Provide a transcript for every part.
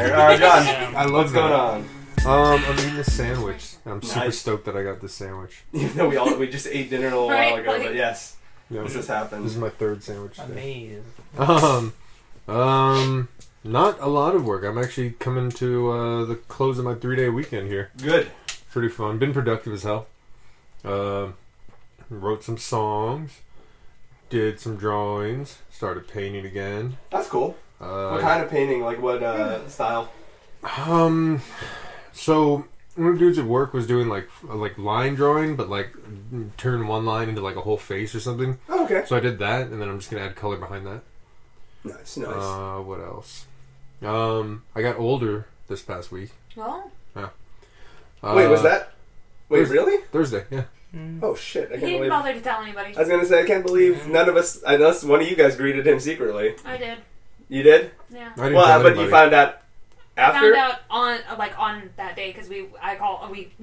John, I love what's going on? I'm eating a sandwich. I'm super stoked that I got this sandwich. Even though we just ate dinner a little while ago, but yes, this has happened. This is my third sandwich today. Amazing. Not a lot of work. I'm actually coming to the close of my 3-day weekend here. Good. Pretty fun. Been productive as hell. Wrote some songs. Did some drawings. Started painting again. That's cool. What kind of painting? Like what style? So one of the dudes at work was doing like line drawing, but like turn one line into like a whole face or something. Oh, okay. So I did that, and then I'm just gonna add color behind that. Nice. What else? I got older this past week. Well. Yeah. Wait, was that? Wait, really? Thursday, yeah. Oh shit! I can't He believe. didn't bother to tell anybody. I was gonna say I can't believe none of us, unless one of you guys greeted him secretly. I did. You did? Yeah. I didn't Well, tell but anybody. you found out after. I found out on that day because we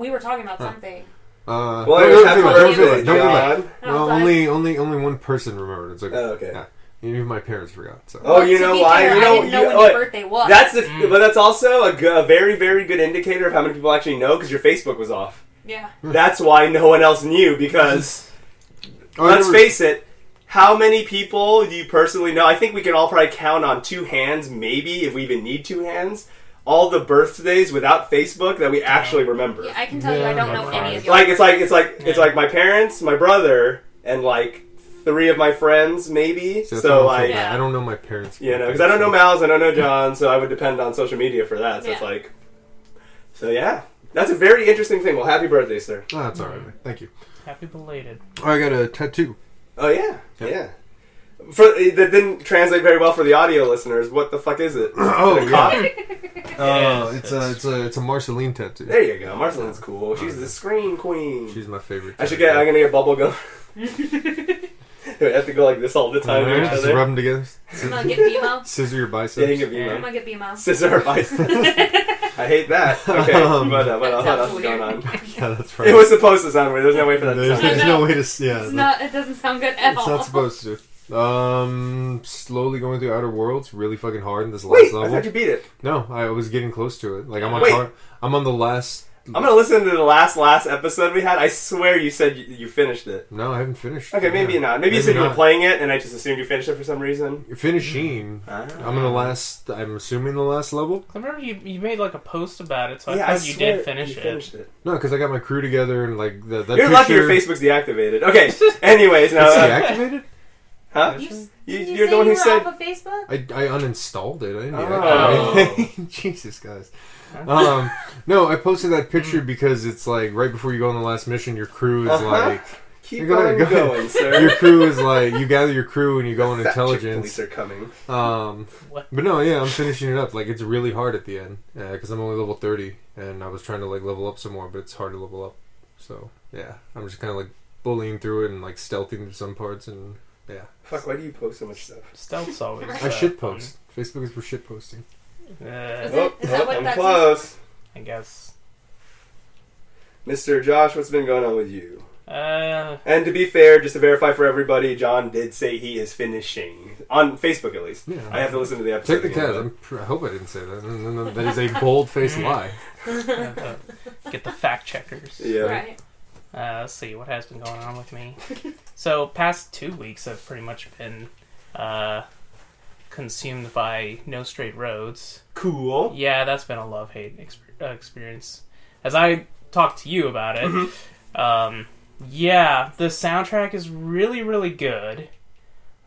were talking about something. Well, don't anyways, do happy that, birthday, don't do that. John. Well, only one person remembered. It's like, Oh, okay. Yeah. Even my parents forgot. So. Oh, you know why? Fair, You know, I didn't know when your birthday was. That's but that's also a very, very good indicator of how many people actually know because your Facebook was off. Yeah. That's why no one else knew because let's face it, how many people do you personally know? I think we can all probably count on two hands, maybe if we even need two hands. All the birthdays without Facebook that we actually remember. Yeah, I can tell you, I don't know any of you. Like it's like my parents, my brother, and like 3 of my friends, maybe. So like, I don't know my parents. You know, because I don't know Mal's, I don't know John, so I would depend on social media for that. So it's like, yeah, that's a very interesting thing. Well, happy birthday, sir. Oh, that's all right, man. Thank you. Happy belated. I got a tattoo. Oh yeah. That didn't translate very well for the audio listeners. What the fuck is it? It's a Marceline tattoo. There you go. Marceline's cool. She's the screen queen. She's my favorite. I'm gonna get bubble gum. Do I have to go like this all the time? Just rub them together. I'm gonna get BMO. Scissor your biceps. Yeah, you can get BMO. I'm gonna get BMO. Scissor her biceps. I hate that. Okay, what else is going on? Yeah, that's right. It was supposed to sound weird. There's no way for that to sound There's weird. no way to. Yeah. It doesn't sound good at all. It's not supposed to. Slowly going through Outer Worlds, really fucking hard in this last level. I thought you beat it. No, I was getting close to it. Like I'm on the last. I'm gonna listen to the last episode we had. I swear you said you finished it. No, I haven't finished. Okay, maybe not. Maybe you said you were playing it, and I just assumed you finished it for some reason. You're finishing. I'm in the last. I'm assuming the last level. I remember you made like a post about it, so I thought you swear did finish it. No, because I got my crew together and like that. You're lucky your Facebook's deactivated. Okay. Anyways, now it's deactivated. Huh? You're the one who said off of Facebook? I uninstalled it. I didn't deactivate it. Jesus, guys. No, I posted that picture because it's like right before you go on the last mission, your crew is like. Keep going, sir. Your crew is like you gather your crew and you go on intelligence. Police are coming. But no, yeah, I'm finishing it up. Like it's really hard at the end because I'm only level 30, and I was trying to like level up some more, but it's hard to level up. So yeah, I'm just kind of like bullying through it and like stealthing through some parts and. Yeah. Fuck, why do you post so much stuff? Stealth's always. I shit post. Facebook is for shit posting. Is that what I'm that's close. I guess. Mr. Josh, what's been going on with you? And to be fair, just to verify for everybody, John did say he is finishing. On Facebook, at least. Yeah. I have to listen to the episode. Check the cat. I hope I didn't say that. That is a bold-faced lie. Get the fact checkers. Yeah. Right. Let's see what has been going on with me. So, past 2 weeks have pretty much been consumed by No Straight Roads. Cool. Yeah, that's been a love-hate experience. As I talked to you about it, yeah, the soundtrack is really, really good.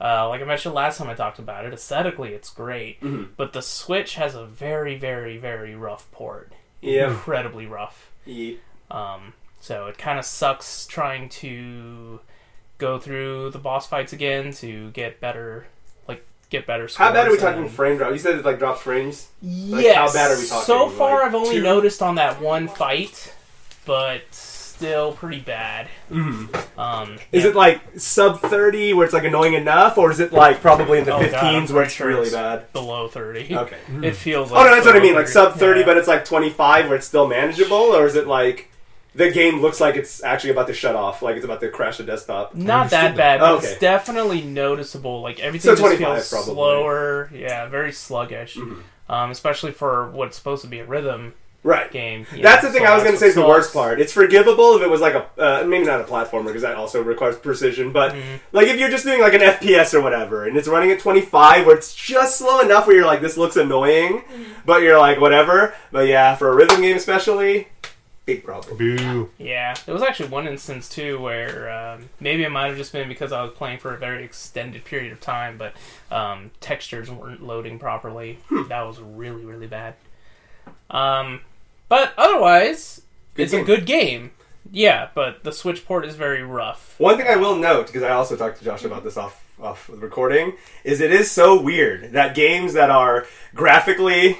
Like I mentioned last time I talked about it, aesthetically it's great, but the Switch has a very, very, very rough port. Yeah. Incredibly rough. Yeah. So it kind of sucks trying to go through the boss fights again to get better scores. How bad are we talking frame drop? You said it like drops frames? Yes. How bad are we talking? So far like I've only noticed on that one fight, but still pretty bad. Is it like sub 30 where it's like annoying enough, or is it like probably in the 15s where it's really bad? Below 30. Okay. It feels like... Oh no, that's what I mean, like sub 30 but it's like 25 where it's still manageable, or is it like the game looks like it's actually about to shut off, like it's about to crash the desktop. Not that bad, but it's definitely noticeable. Like everything just feels probably slower. Yeah, very sluggish. Especially for what's supposed to be a rhythm game. That's the thing I was going to say is the worst part. It's forgivable if it was like a maybe not a platformer because that also requires precision, but like if you're just doing like an FPS or whatever and it's running at 25 where it's just slow enough where you're like this looks annoying, but you're like whatever. But yeah, for a rhythm game especially, big problem. Boo. Yeah, there was actually one instance too where maybe it might have just been because I was playing for a very extended period of time, but textures weren't loading properly. That was really, really bad. But otherwise, it's a good game. Yeah, but the Switch port is very rough. One thing I will note, because I also talked to Josh about this off the recording, is it is so weird that games that are graphically,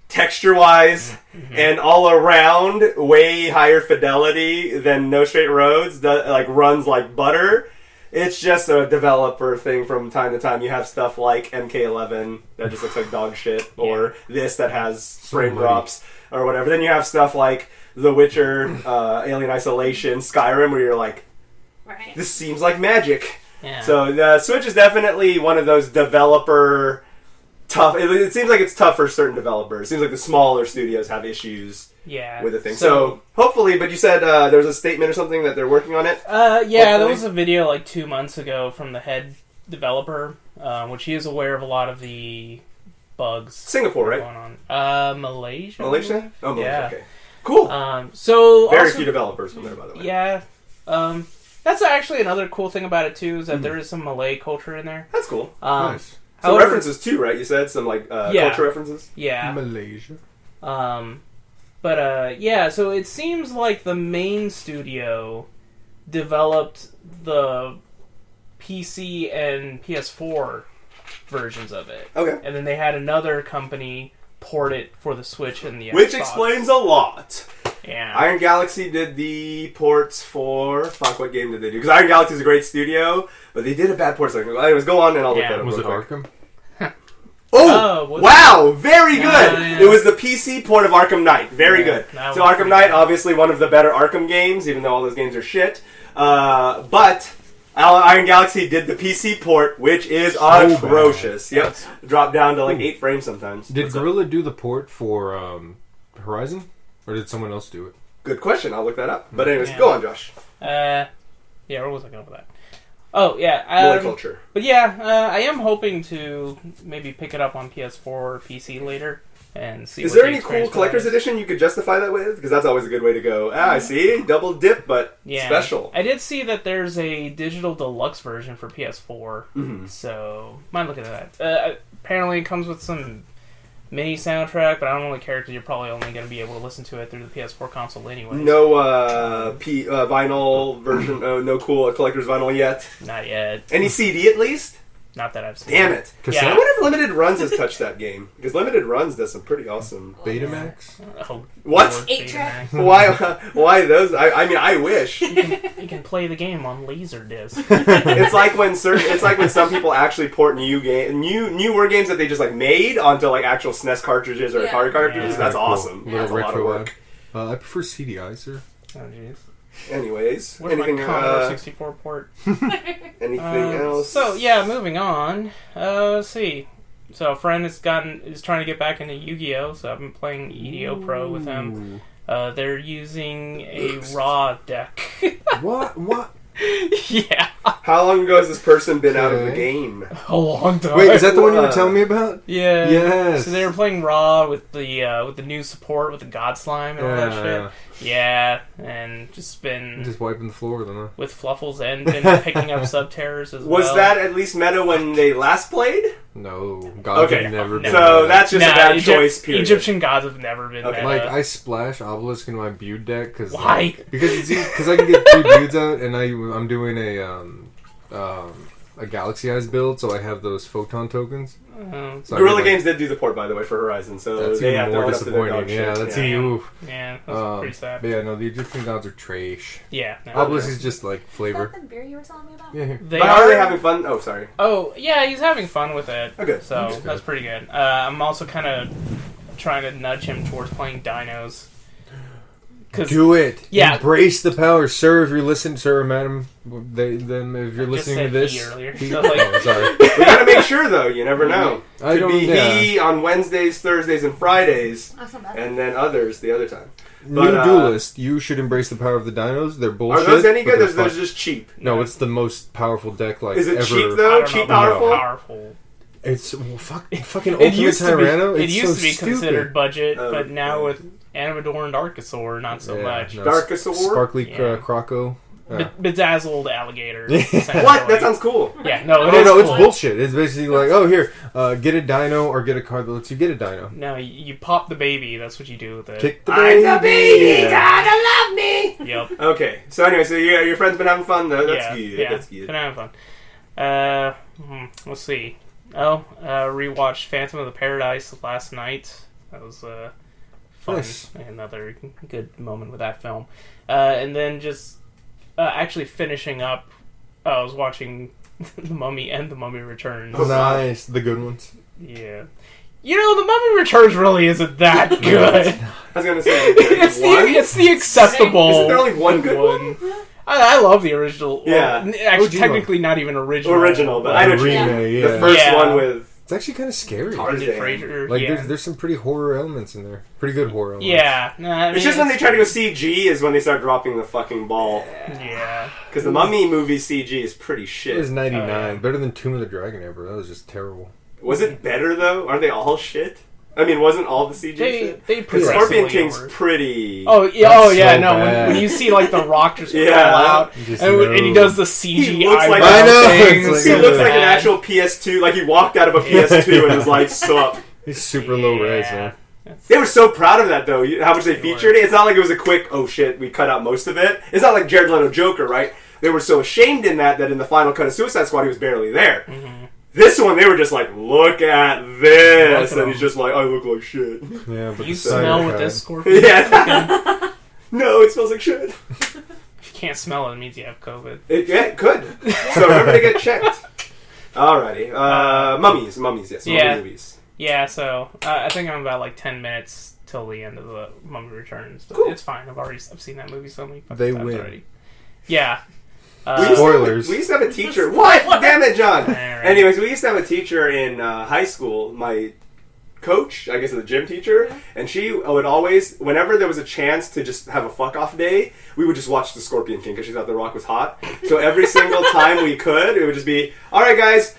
texture-wise, and all around way higher fidelity than No Straight Roads, like runs like butter. It's just a developer thing from time to time. You have stuff like MK11 that just looks like dog shit, or this that has frame drops, or whatever. Then you have stuff like The Witcher, Alien Isolation, Skyrim, where you're like, this seems like magic. Yeah. So the Switch is definitely one of those developer tough. It seems like it's tough for certain developers. It seems like the smaller studios have issues with the thing. So hopefully, but you said there was a statement or something that they're working on it? There was a video like 2 months ago from the head developer, which he is aware of a lot of the bugs. Singapore, right? Going on. Malaysia? Malaysia? Oh, Malaysia, yeah. okay. Cool. Very few developers from there, by the way. Yeah. That's actually another cool thing about it, too, is that there is some Malay culture in there. That's cool. Nice. Some references, too, right? You said some, like, culture references? Yeah. Malaysia. So it seems like the main studio developed the PC and PS4 versions of it. Okay. And then they had another company port it for the Switch and the Xbox. Which explains a lot. Yeah. Iron Galaxy did the ports for... Fuck, what game did they do? Because Iron Galaxy is a great studio, but they did a bad port. So anyways, go on and I'll look that up. Was it Arkham? Wow! Very good! Yeah. It was the PC port of Arkham Knight. Very good. So Arkham Knight, obviously one of the better Arkham games, even though all those games are shit. But Iron Galaxy did the PC port, which is atrocious. Bad. Yep. Dropped down to like 8 frames sometimes. Did Guerrilla do the port for Horizon? Or did someone else do it? Good question. I'll look that up. But anyways, go on, Josh. Where was I going with that? Oh, yeah. Culture. But yeah, I am hoping to maybe pick it up on PS4 or PC later and see. Is there any cool collector's edition you could justify that with? Because that's always a good way to go. I see. Double dip, but special. I did see that there's a digital deluxe version for PS4. So, might look at that. Apparently it comes with some mini soundtrack, but I don't really care because you're probably only going to be able to listen to it through the PS4 console anyway. No vinyl version, no cool collector's vinyl yet? Not yet. Any CD at least? Not that I've seen. Damn it. Yeah. I wonder if Limited Runs has touched that game. Because Limited Runs does some pretty awesome... Betamax? What? 8-track? Why those? I mean, I wish. You can play the game on Laserdisc. It's like when some people actually port newer games that they just like made onto like actual SNES cartridges or Atari cartridges. That's awesome. Little retro. I prefer CDI, sir. Oh jeez. Anyways, where's anything my Commodore 64 port? Anything else? So yeah, moving on. Let's see. So a friend is trying to get back into Yu-Gi-Oh! So I've been playing EDO Pro with him. They're using a raw deck. What? Yeah. How long ago has this person been out of the game? A long time. Wait, is that the one you were telling me about? Yeah. Yes. So they were playing raw with the new support with the God Slime and all that shit. Yeah, and just wiping the floor with them, huh? With Fluffles and been picking up Subterrors as well. Was that at least meta when they last played? No, gods have never been. So that's just a bad choice. Period. Egyptian gods have never been meta. Like I splash Obelisk in my Bude deck because why? Because I can get 2 Budes out, and I'm doing a Galaxy Eyes build, so I have those photon tokens. So Guerrilla Games did do the port, by the way, for Horizon, so they have more to disappointing. Yeah, that's you. Yeah, that's pretty sad. But yeah, no, the Egyptian gods are trash. Yeah, Obelisk is just like flavor. Is that the beer you were telling me about? Yeah. Are they having fun? Oh, sorry. Oh, yeah, he's having fun with it. Okay, so that's pretty good. I'm also kind of trying to nudge him towards playing Dinos. Do it. Yeah. Embrace the power, sir. If you're listening, sir or madam, if you're listening to this, earlier. Sorry. We gotta make sure though. You never know. I Could don't. be he on Wednesdays, Thursdays, and Fridays, That's not bad. and then others the other time. New duelist. You should embrace the power of the dinos. They're bullshit. Are those any good? but They're just cheap. No, it's the most powerful deck Is it ever. cheap though? Cheap powerful? Powerful. It's fucking It Ultimate used to be. Tyranno. It It's used so to be stupid. considered budget, Oh, but now yeah. with Animador and Archosaur, not so much. No, Darkosaur? Sparkly Yeah. Croco. Bedazzled alligator. What? That sounds cool. Yeah, no, No, is it's cool. bullshit. It's basically like, oh, here, get a dino or get a card that lets you get a dino. No, you pop the baby. That's what you do with it. Kick the I'm baby. the baby, Yeah. gotta love me. Yep. Okay, so anyway, so your friend's been having fun though. That's good. Yeah, That's good. been having fun. Let's see. Rewatched Phantom of the Paradise last night. That was fun. Nice. Another good moment with that film. And then just actually finishing up. I was watching The Mummy and The Mummy Returns. Nice, the good ones. Yeah. You know, The Mummy Returns really isn't that good. I was gonna say it's the acceptable. Isn't there only one good one? I love the original. Yeah. Well, actually, OG technically not even original. Original, but I know what you mean. Remake, The yeah. first Yeah. one with It's actually kind of scary. Tarzan. Brendan Fraser. Like, yeah. there's some pretty horror elements in there. Pretty good horror elements. Yeah. Nah, I mean, it's just when they try to go CG is when they start dropping the fucking ball. Yeah. Because the Mummy movie CG is pretty It was shit. 99. yeah. Better than Tomb of the Dragon ever. That was just terrible. Was it better though? Aren't they all shit? I mean, wasn't all the CG shit? They Because Scorpion progressively King's over. pretty. Oh yeah, That's yeah, so no. bad. When you see like the Rock just Yeah. fall out, You just and he know. does the CG He looks like- eyebrow I know, thing, it's like- so He looks like an bad. actual PS2. Like he walked out of a PS2 and was like, "Sup." He's super low res, man. That's- They were so proud of that, though. How much they They featured were. it. It's not like it was a quick, oh shit, we cut out most of it. It's not like Jared Leto Joker, right? They were so ashamed in that in the final cut of Suicide Squad, he was barely there. Mhm. This one, they were just like, look at this. Look at And he's just like, I look like shit. Yeah, but You the smell Snyder with Cut- this Scorpion? Yeah. No, it smells like shit. If you can't smell it, it means you have COVID. It could. So remember to get checked. Alrighty. Mummies, yes. Mummy Yeah. movies. Yeah, so I think I'm about like 10 minutes till the end of the Mummy Returns. But Cool. it's fine. I've seen that movie so many fucking They times win. already. Yeah. Spoilers. We used to have a teacher. What? Damn it, John. Alright. Anyways, we used to have a teacher in high school. My coach, I guess, the gym teacher, and she would always, whenever there was a chance to just have a fuck off day, we would just watch The Scorpion King because she thought The Rock was hot. So every single time we could, it would just be, all right, guys,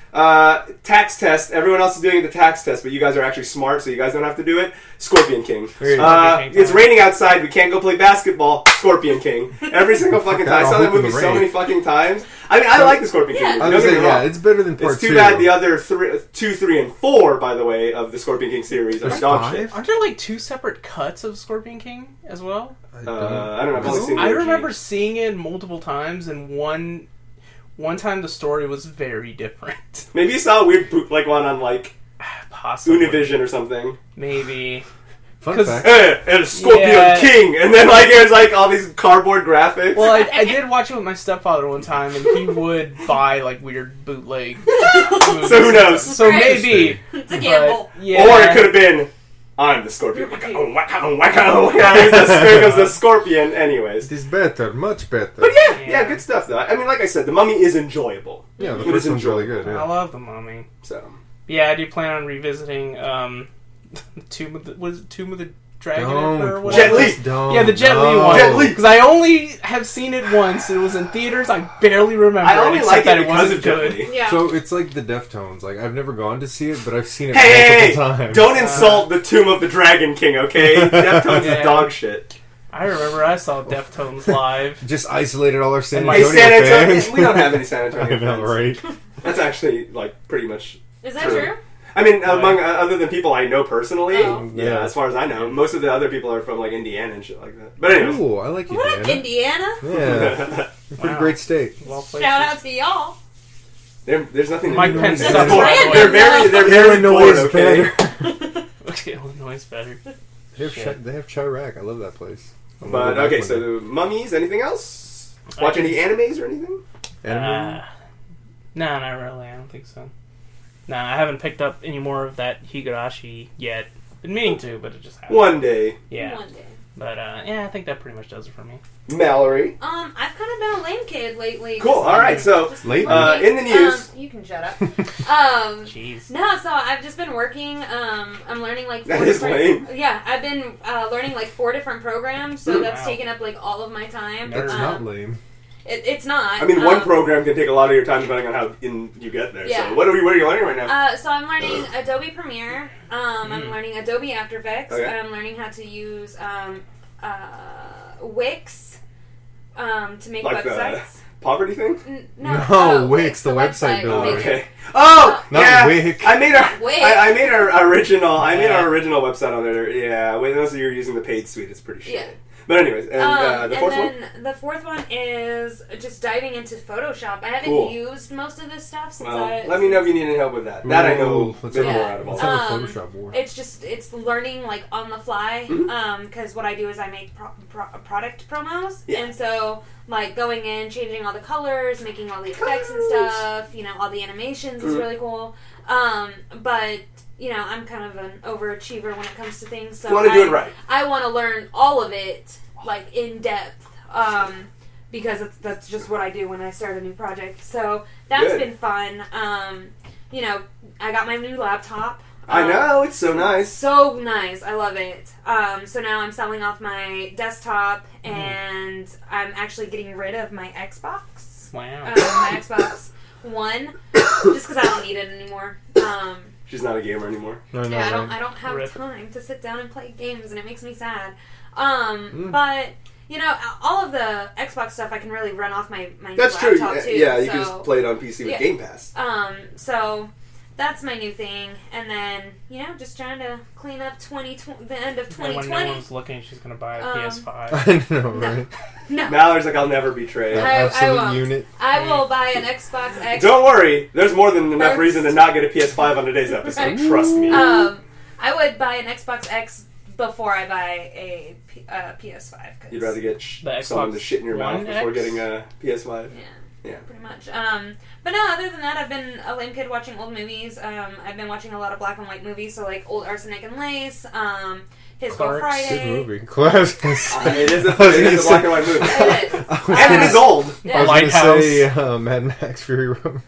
tax test. Everyone else is doing the tax test, but you guys are actually smart, so you guys don't have to do it. Scorpion King. It's raining outside. We can't go play basketball. Scorpion King. Every single fucking time. I saw that movie so many fucking times. I mean, I like the Scorpion King movie. I Don't was get me saying, wrong. yeah, it's better than part It's too 2. bad the other 2, 3, and 4, by the way, of the Scorpion King series are There's dog 5? shit. Aren't there like 2 separate cuts of Scorpion King as well? I don't know. I've only seen the I OG. remember seeing it multiple times, and one time the story was very different. Maybe you saw a weird bootleg one on like Possibly. Univision or something. Maybe. Fun 'Cause- fact. And Scorpion Yeah. King, and then like there's like all these cardboard graphics. Well, I did watch it with my stepfather one time, and he would buy like weird bootleg movies. So who knows? So maybe. It's a gamble. But, yeah. Or it could have been, I'm the Scorpion. There goes the Scorpion. Anyways. It is better, much better. But yeah, Yeah. good stuff though. I mean, like I said, the Mummy is enjoyable. Yeah, the It first is one's really enjoyable. good. I Yeah. love the Mummy. So Yeah, I do plan on revisiting Tomb of the Dragon Emperor or Don't. whatever. Jet Li. Don't. Yeah, the Jet Li No. one. Jet Li. Because I only have seen it once. It was in theaters. I barely remember I only it, like except that it it because wasn't of Jet good. Li. Yeah. So it's like the Deftones. Like, I've never gone to see it, but I've seen it Hey, multiple times. don't insult the Tomb of the Dragon King, okay? Deftones Yeah. is dog shit. I remember I saw Deftones live. Just isolated all our San And my- Antonio Hey, San Antonio. fans. We don't have any San I Antonio know, fans. right? That's actually like pretty much. Is that True. true? I mean, among other than people I know personally, Oh. yeah, Yeah. as far as I know, most of the other people are from like Indiana and shit like that. But anyways, Ooh, I like What up, Indiana. Indiana? Yeah, pretty Wow. great state. Well played. Shout out to y'all. there's nothing. to Mike do. Pence They're is up bored. for it. They're very bored. Okay. Illinois is better. They have Chirac. I love that place. I'm gonna But go back okay, one so day. the Mummies. Anything else? Watch any animes or anything? Anime? No, not really. I don't think so. No, I haven't picked up any more of that Higurashi yet. Been meaning to, but it just hasn't. One day. Yeah. One day. But yeah, I think that pretty much does it for me. Mallory. I've kind of been a lame kid lately. Cool. All right. So late in the news. You can shut up. Jeez. No, so I've just been working. I'm learning like 4 That is different. lame. Yeah, I've been learning like 4 different programs, so that's Wow. taken up like all of my time. That's not lame. It's not. I mean, one program can take a lot of your time depending on how in you get there. Yeah. So what are you learning right now? So I'm learning Adobe Premiere. I'm learning Adobe After Effects. Okay. I'm learning how to use Wix to make Like websites. the poverty thing? No, Wix, the website builder. Oh, okay. Oh, Not yeah. Wix. I made our Wix. I made our original. I made our original website on there. Yeah. Wait, unless you're using the paid suite, it's pretty shit. Yeah. But anyways, and the fourth one. The fourth one is just diving into Photoshop. I haven't Cool. used most of this stuff since Well, let me know if you need any help with that. That I know a Let's bit have more a- out of all let's that. have a Photoshop war. It's learning like on the fly. Mm-hmm. Because what I do is I make product promos, Yeah. and so like going in, changing all the colors, making all the effects and stuff. All the animations is really cool. But I'm kind of an overachiever when it comes to things. So You want to do it right. I want to learn all of it, like in depth, because that's just what I do when I start a new project. So that's Good. been fun. I got my new laptop. I know, it's so nice. So nice. I love it. So now I'm selling off my desktop, and I'm actually getting rid of my Xbox. Wow. My Xbox One, just because I don't need it anymore. She's not a gamer anymore. I know, Yeah, right? I don't have Rip. time to sit down and play games, and it makes me sad. But all of the Xbox stuff I can really run off my That's new true. laptop too. Yeah, you so, can just play it on PC with Yeah. Game Pass. So that's my new thing, and then just trying to clean up the end of And when 2020. no one's looking, she's gonna buy a PS5. I know, right? No, Mallory's like, I'll never betray. I Absolute won't. unit. I will buy an Xbox X. Don't worry, there's more than enough First. reason to not get a PS5 on today's episode. Trust me. I would buy an Xbox X before I buy a PS5. 'Cause You'd rather get The someone to Xbox shit in your mouth One before X? getting a PS5. Yeah, pretty much. But no, other than that, I've been a lame kid watching old movies. I've been watching a lot of black and white movies, so like Old Arsenic and Lace, His Go Clark's Friday. Good movie. Class. It is a I was black gonna and white movie. It is. And it is old. Yeah. I was Lighthouse. gonna say Mad Max Fury Road.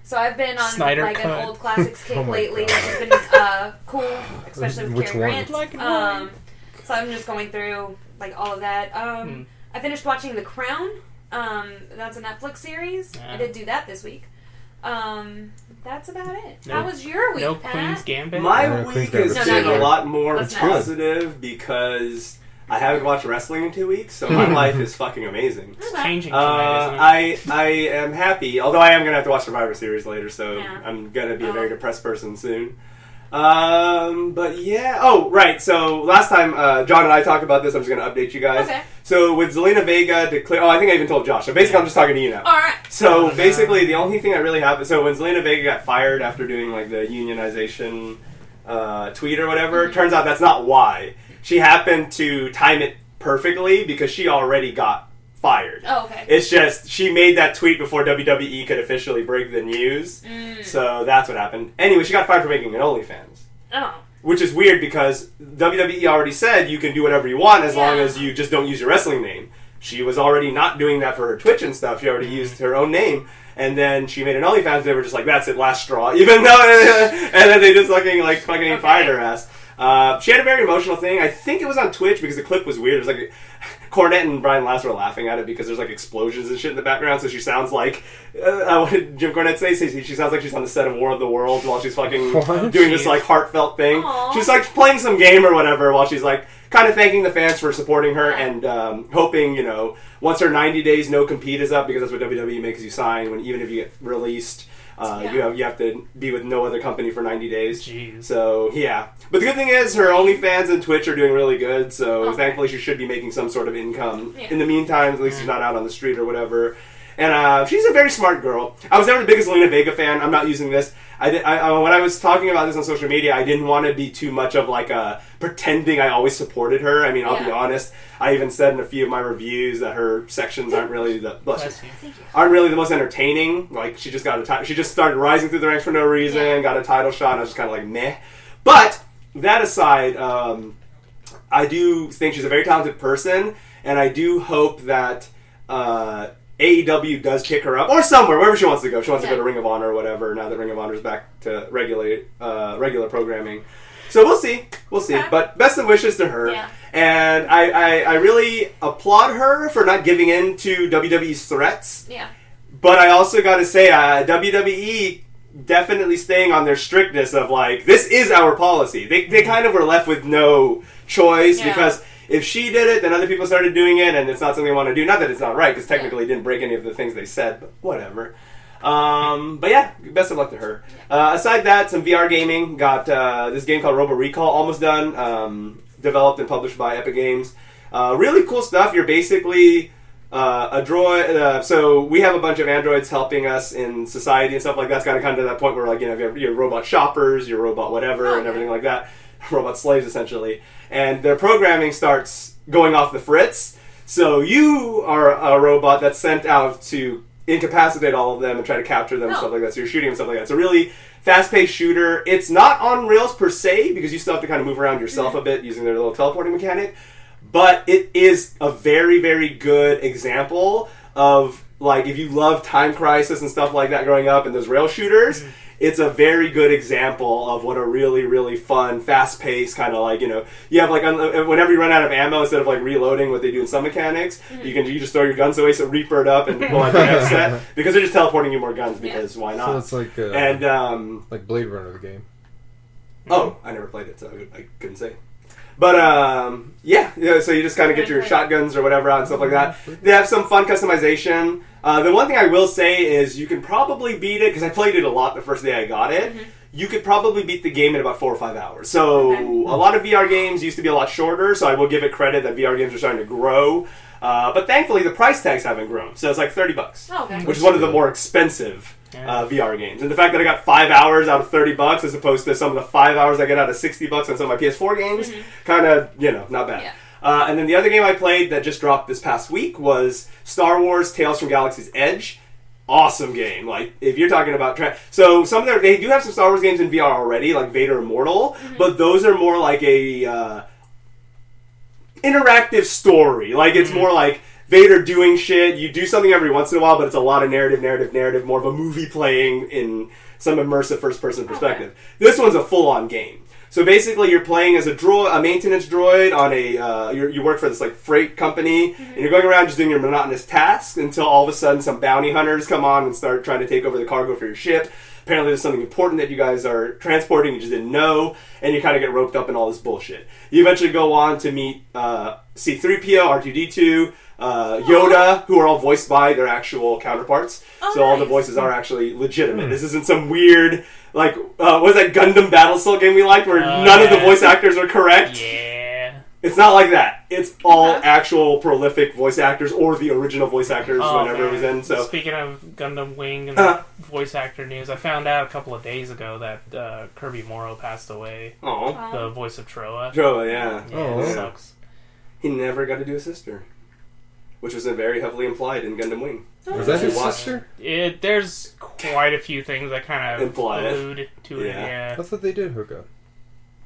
So I've been on Snyder like Cut. an old classics kick Oh my lately, God. which has been cool, especially with Which Cary one? Grant. Black and white. So I'm just going through like all of that. I finished watching The Crown. That's a Netflix series. Yeah. I did do that this week. That's about it. No- How was your week, No Pat? Queen's Gambit. My Yeah, week Queen's has Gambit. No, been not a yet. lot more That's positive because I haven't watched wrestling in 2 weeks, so my life is fucking amazing. It's Okay. changing tonight, isn't it? I am happy, although I am going to have to watch Survivor Series later, so Yeah. I'm going to be a Oh. very depressed person soon. But yeah. Oh, right. So last time John and I talked about this, I'm just going to update you guys. Okay. So with Zelina Vega declare, I think I even told Josh. So basically, I'm just talking to you now. All right. So basically, the only thing that really happened. So when Zelina Vega got fired after doing like the unionization tweet or whatever, it turns out that's not why. She happened to time it perfectly because she already got fired. Oh, okay. It's just she made that tweet before WWE could officially break the news. So that's what happened. Anyway, she got fired for making an OnlyFans. Oh. Which is weird because WWE already said you can do whatever you want as long as you just don't use your wrestling name. She was already not doing that for her Twitch and stuff. She already used her own name. And then she made an OnlyFans and they were just like, that's it, last straw. Even though, and then they just fucking fired her ass. She had a very emotional thing. I think it was on Twitch because the clip was weird. It was like Cornette and Brian Lasser were laughing at it because there's like explosions and shit in the background. So she sounds like what did Jim Cornette say? She sounds like she's on the set of War of the Worlds while she's fucking doing this like heartfelt thing. Aww. She's like playing some game or whatever while she's like kind of thanking the fans for supporting her and hoping, once her 90 days no compete is up, because that's what WWE makes you sign when even if you get released. You have to be with no other company for 90 days. Jeez. So, yeah. But the good thing is, her OnlyFans and Twitch are doing really good, so thankfully she should be making some sort of income. Yeah. In the meantime, at least she's not out on the street or whatever. And she's a very smart girl. I was never the biggest Zelina Vega fan. I'm not using this. When I was talking about this on social media, I didn't want to be too much of like pretending I always supported her. I mean, I'll be honest. I even said in a few of my reviews that her sections aren't really the most entertaining. Like she just got she just started rising through the ranks for no reason, got a title shot, and I was just kind of like meh. But that aside, I do think she's a very talented person, and I do hope that AEW does pick her up, or somewhere, wherever she wants to go. She wants to go to Ring of Honor or whatever, now that Ring of Honor is back to regular programming. So we'll see. Okay. But best of wishes to her. Yeah. And I really applaud her for not giving in to WWE's threats. Yeah. But I also got to say, WWE definitely staying on their strictness of like, this is our policy. They kind of were left with no choice because if she did it, then other people started doing it, and it's not something they want to do. Not that it's not right, because technically it didn't break any of the things they said, but whatever. But yeah, best of luck to her. Aside that, some VR gaming. Got this game called Robo Recall, almost done. Developed and published by Epic Games. Really cool stuff. You're basically a droid. So we have a bunch of androids helping us in society and stuff like that. It's kind of to that point where, like, you know, you have your robot shoppers, your robot whatever, and everything like that. Robot slaves, essentially. And their programming starts going off the fritz. So you are a robot that's sent out to incapacitate all of them and try to capture them and stuff like that. So you're shooting and stuff like that. It's a really fast-paced shooter. It's not on rails per se, because you still have to kind of move around yourself a bit using their little teleporting mechanic. But it is a very, very good example of, like, if you love Time Crisis and stuff like that growing up and those rail shooters, it's a very good example of what a really, really fun, fast-paced kind of, like, you know, you have, like, whenever you run out of ammo, instead of, like, reloading what they do in some mechanics, you just throw your guns away, so Reaper it up and pull out the next set, because they're just teleporting you more guns, because why not? So it's like, like Blade Runner, the game. Oh, I never played it, so I couldn't say. But, so you just kind of get your shotguns or whatever out and stuff like that. They have some fun customization. The one thing I will say is you can probably beat it, because I played it a lot the first day I got it. You could probably beat the game in about 4 or 5 hours. So a lot of VR games used to be a lot shorter, so I will give it credit that VR games are starting to grow. But thankfully, the price tags haven't grown. So it's like $30, which is one of the more expensive VR games. And the fact that I got 5 hours out of $30 as opposed to some of the 5 hours I get out of $60 on some of my PS4 games, kind of, you know, not bad. Yeah. And then the other game I played that just dropped this past week was Star Wars Tales from Galaxy's Edge. Awesome game. Like, if you're talking about... So some of they do have some Star Wars games in VR already, like Vader Immortal, but those are more like a interactive story. Like, it's more like Vader doing shit. You do something every once in a while, but it's a lot of narrative, more of a movie playing in some immersive first-person perspective. This one's a full-on game. So basically, you're playing as a maintenance droid on a... you work for this, like, freight company, and you're going around just doing your monotonous tasks until all of a sudden some bounty hunters come on and start trying to take over the cargo for your ship. Apparently there's something important that you guys are transporting, you just didn't know, and you kind of get roped up in all this bullshit. You eventually go on to meet C-3PO, R2-D2, Yoda, who are all voiced by their actual counterparts. So all the voices are actually legitimate. This isn't some weird... Like, what was that Gundam Battlestar game we liked where none of the voice actors are correct? Yeah. It's not like that. It's all actual prolific voice actors or the original voice actors whenever it was in. So speaking of Gundam Wing and voice actor news, I found out a couple of days ago that Kirby Morrow passed away. Oh. The voice of Troa. Troa, yeah. It sucks. He never got to do a sister. Which was very heavily implied in Gundam Wing. Was that his sister? There's quite a few things that kind of allude to it. Yeah. I thought they did hook up.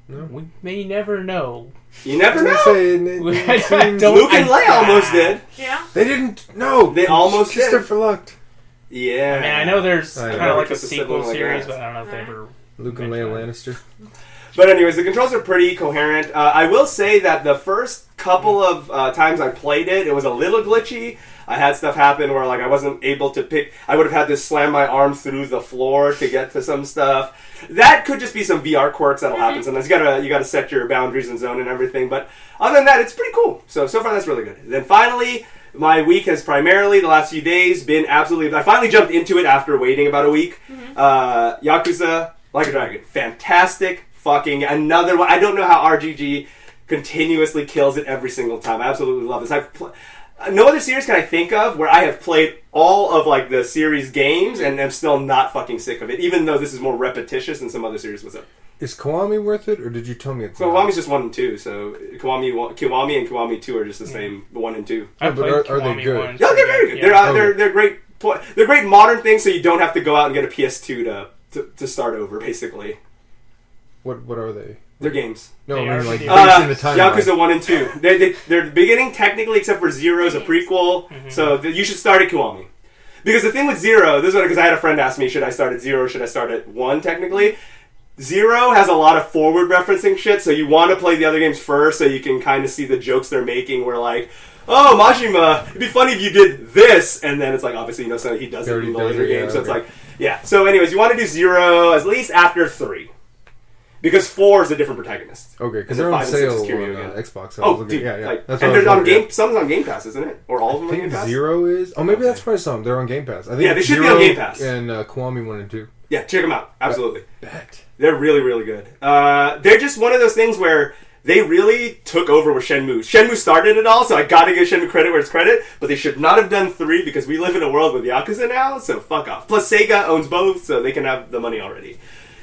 No? We may never know. You never know. Luke and Leia almost did. Yeah. They didn't. No. They almost did. Christopher lucked. Yeah. I mean, I know there's kind of like a sequel series, but I don't know if they ever... Luke and Leia Lannister. But anyways, the controls are pretty coherent. I will say that the first couple of times I played it, it was a little glitchy. I had stuff happen where, like, I wasn't able to pick... I would have had to slam my arm through the floor to get to some stuff. That could just be some VR quirks that'll happen sometimes. You gotta set your boundaries and zone and everything. But other than that, it's pretty cool. So far that's really good. Then finally, my week has primarily, the last few days, been absolutely... I finally jumped into it after waiting about a week. Yakuza Like a Dragon. Fantastic fucking another one. I don't know how RGG continuously kills it every single time. I absolutely love this. No other series can I think of where I have played all of, like, the series games and am still not fucking sick of it, even though this is more repetitious than some other series was. Is Kiwami worth it, or did you tell me it's not? Kiwami's just 1 and 2, so Kiwami and Kiwami 2 are just the same 1 and 2. I played are they good? Yeah, they're very good. Yeah. They're great. They're great modern things, so you don't have to go out and get a PS2 to start over, basically. What are they? They're games. No, I mean, like, They based in the timeline. Yakuza 1 and 2. They're the beginning, technically, except for Zero is a prequel. Mm-hmm. So you should start at Kiwami. Because the thing with Zero, this is because I had a friend ask me, should I start at 0 or should I start at 1, technically? 0 has a lot of forward referencing shit, so you want to play the other games first so you can kind of see the jokes they're making where, like, oh, Majima, it'd be funny if you did this, and then it's like, obviously, you know, so he does it in the later games, so it's like, yeah. So anyways, you want to do 0 at least after 3. Because 4 is a different protagonist. Okay, because they're on sale on Xbox. So oh, dude, yeah. Like, and there's on Game. Some's on Game Pass, isn't it? Or all of them I on think Game Pass. 0 is. Oh, maybe that's probably some. They're on Game Pass. I think they should be on Game Pass. And Kiwami 1 and 2. Yeah, check them out. Absolutely. Bet. They're really, really good. They're just one of those things where they really took over with Shenmue. Shenmue started it all, so I gotta give Shenmue credit where it's credit, but they should not have done 3 because we live in a world with Yakuza now, so fuck off. Plus, Sega owns both, so they can have the money already.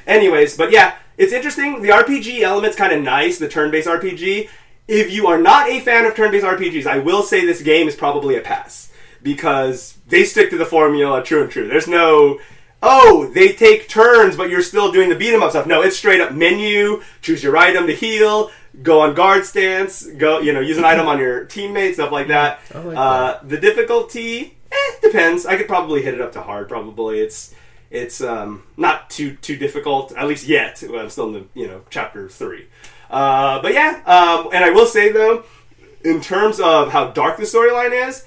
Anyways, but yeah, it's interesting. The RPG element's kind of nice, the turn-based RPG. If you are not a fan of turn-based RPGs, I will say this game is probably a pass. Because they stick to the formula true and true. There's no, oh, they take turns, but you're still doing the beat-em-up stuff. No, it's straight up menu, choose your item to heal, go on guard stance, go, use an item on your teammate, stuff like that. I like that. The difficulty, depends. I could probably hit it up to hard, probably. It's not too difficult, at least yet. I'm still in the chapter 3. But yeah, and I will say though, in terms of how dark the storyline is,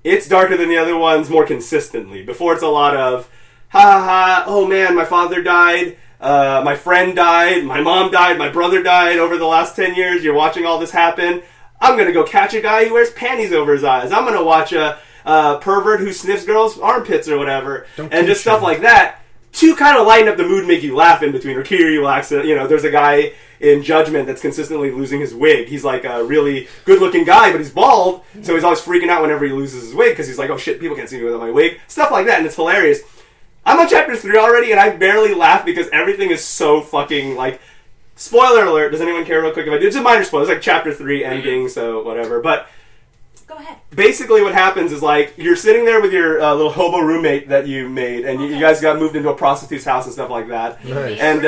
it's darker than the other ones more consistently. Before it's a lot of ha ha ha, oh man, my father died, my friend died, my mom died, my brother died over the last 10 years. You're watching all this happen. I'm gonna go catch a guy who wears panties over his eyes. I'm gonna watch a pervert who sniffs girls' armpits or whatever, and just stuff like that to kind of lighten up the mood and make you laugh in between. Or Kiryu will accident, there's a guy in Judgment that's consistently losing his wig. He's like a really good-looking guy, but he's bald, so he's always freaking out whenever he loses his wig because he's like, oh shit, people can't see me without my wig. Stuff like that, and it's hilarious. I'm on chapter 3 already, and I barely laugh because everything is so fucking, like, spoiler alert. Does anyone care real quick if I do? It's a minor spoiler. It's like chapter 3 ending, so whatever. But go ahead. Basically what happens is, like, you're sitting there with your little hobo roommate that you made, and you guys got moved into a prostitute's house and stuff like that. Nice. And,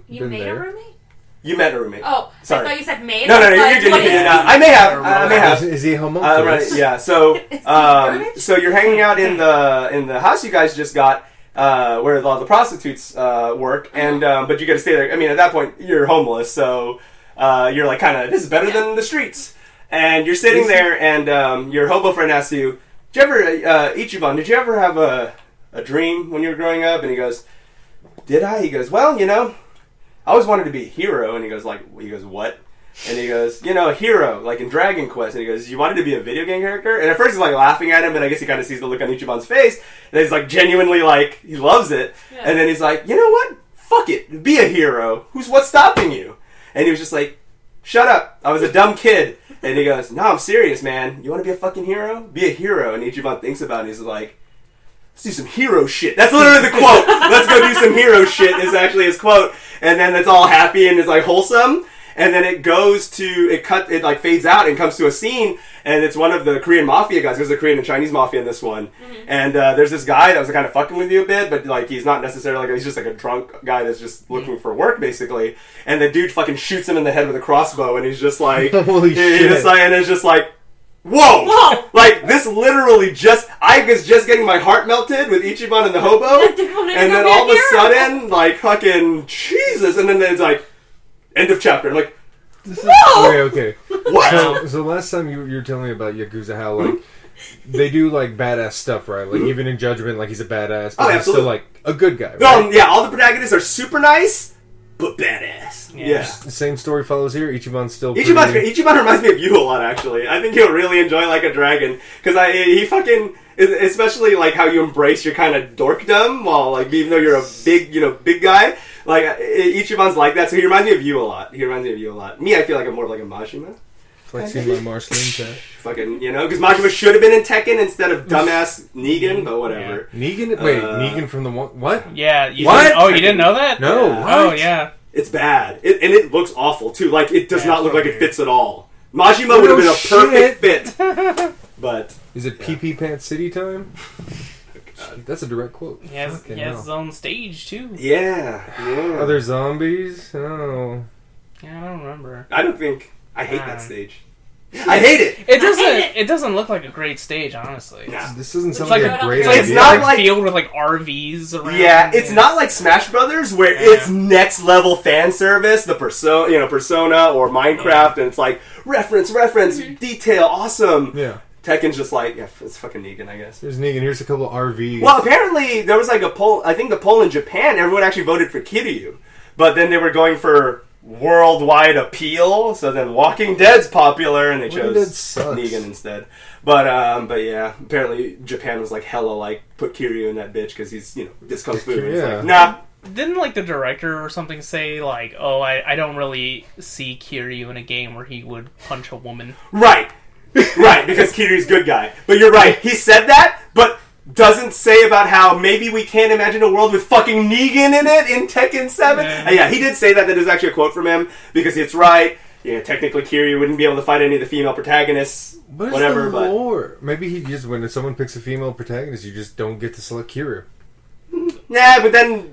You made a roommate? You met a roommate. Oh, sorry. I thought you said maid. No, you're good. I may have. Is he homunculus? Right, yeah. So, so you're hanging out in the house you guys just got, where all the prostitutes work, and but you got to stay there. I mean, at that point, you're homeless, so you're like, kind of, this is better than the streets. And you're sitting there, and your hobo friend asks you, "Did you ever, Ichiban? Did you ever have a dream when you were growing up?" And he goes, "Did I?" He goes, "Well, I always wanted to be a hero." And he goes, "What?" And he goes, a hero, like in Dragon Quest. And he goes, "You wanted to be a video game character?" And at first he's like laughing at him, but I guess he kind of sees the look on Ichiban's face. And he's like genuinely like, he loves it. Yeah. And then he's like, "You know what? Fuck it. Be a hero. What's stopping you?" And he was just like, "Shut up. I was a dumb kid." And he goes, "No, I'm serious, man. You want to be a fucking hero? Be a hero." And Ichiban thinks about it and he's like, "Let's do some hero shit." That's literally the quote. "Let's go do some hero shit" is actually his quote. And then it's all happy and it's like wholesome. And then it goes to, it like fades out and comes to a scene, and it's one of the Korean mafia guys. There's a Korean and Chinese mafia in this one. Mm-hmm. And there's this guy that was kind of fucking with you a bit, but like he's not necessarily he's just like a drunk guy that's just looking for work, basically. And the dude fucking shoots him in the head with a crossbow, and he's just like, holy shit. And it's just like, whoa! Like, this literally I was just getting my heart melted with Ichiban and the hobo, and then all of a sudden, like, fucking Jesus, and then it's like, end of chapter. I'm like, okay. What? So last time you were telling me about Yakuza, how, like, they do, like, badass stuff, right? Like, even in Judgment, like, he's a badass, but he's still, like, a good guy, right? Yeah, all the protagonists are super nice, but badass. Yeah. The same story follows here. Ichiban's still Ichiban's great. Ichiban reminds me of you a lot, actually. I think you'll really enjoy Like a Dragon, because he fucking, especially, like, how you embrace your kind of dorkdom, while, like, even though you're a big guy, like, Ichiban's like that, so he reminds me of you a lot. Me, I feel like I'm more of like a Majima. Flexing my Marceline tech. Fucking, because Majima should have been in Tekken instead of dumbass Negan, but whatever. Yeah. Negan? Wait, Negan from the one? What? Yeah. What? You didn't know that? No. Yeah. What? Oh, yeah. It's bad. And it looks awful, too. Like, it does not look like it fits at all. Majima would have been a perfect fit. But... Is it PP Pants City time? That's a direct quote. He has his own stage, too. Yeah. Are there zombies? Oh. Yeah, I don't remember. I hate that stage. I hate it. It doesn't look like a great stage, honestly. No. This doesn't sound like a great idea. It's not like filled with like RVs around. Yeah, it's not like Smash Brothers where it's next level fan service, the Persona or Minecraft, and it's like reference, detail, awesome. Yeah. Tekken's just like, yeah, it's fucking Negan, I guess. Here's Negan. Here's a couple of RVs. Well, apparently there was like a poll. I think the poll in Japan, everyone actually voted for Kiryu, but then they were going for worldwide appeal. So then Walking Dead's popular, and they chose Negan instead. But yeah, apparently Japan was like hella like put Kiryu in that bitch because he's this kung fu. It's like, nah. Didn't like the director or something say like, oh, I don't really see Kiryu in a game where he would punch a woman. Right. Right, because Kiryu's good guy. But you're right. He said that, but doesn't say about how maybe we can't imagine a world with fucking Negan in it in Tekken 7. Yeah, he did say that. That is actually a quote from him, because it's right. Yeah, technically Kiryu wouldn't be able to fight any of the female protagonists. Whatever, the lore? Maybe he just, when someone picks a female protagonist, you just don't get to select Kiryu. Nah, but then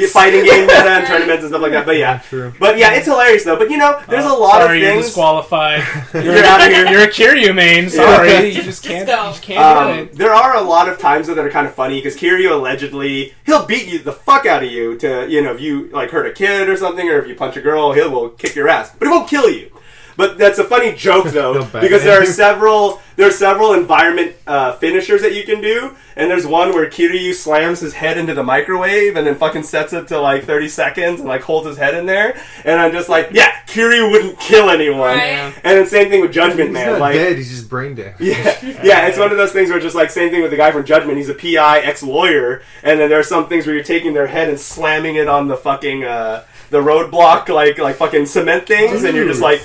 fighting game meta and tournaments and stuff like that. But yeah, true. But yeah, it's hilarious though. But there's a lot of things. You're disqualified. You're out of here. You're a Kiryu main. Sorry, you just can't. You just can't do it. There are a lot of times though that are kind of funny because Kiryu allegedly he'll beat you the fuck out of you to if you like hurt a kid or something, or if you punch a girl, he will kick your ass, but he won't kill you. But that's a funny joke though, because there are several environment finishers that you can do, and there's one where Kiryu slams his head into the microwave and then fucking sets it to like 30 seconds and like holds his head in there, and I'm just like, yeah, Kiryu wouldn't kill anyone. Right. And then same thing with Judgment Man. He's not like dead, he's just brain dead. Yeah, it's one of those things where just like same thing with the guy from Judgment. He's a PI ex-lawyer, and then there are some things where you're taking their head and slamming it on the fucking the roadblock like fucking cement things, and you're just like,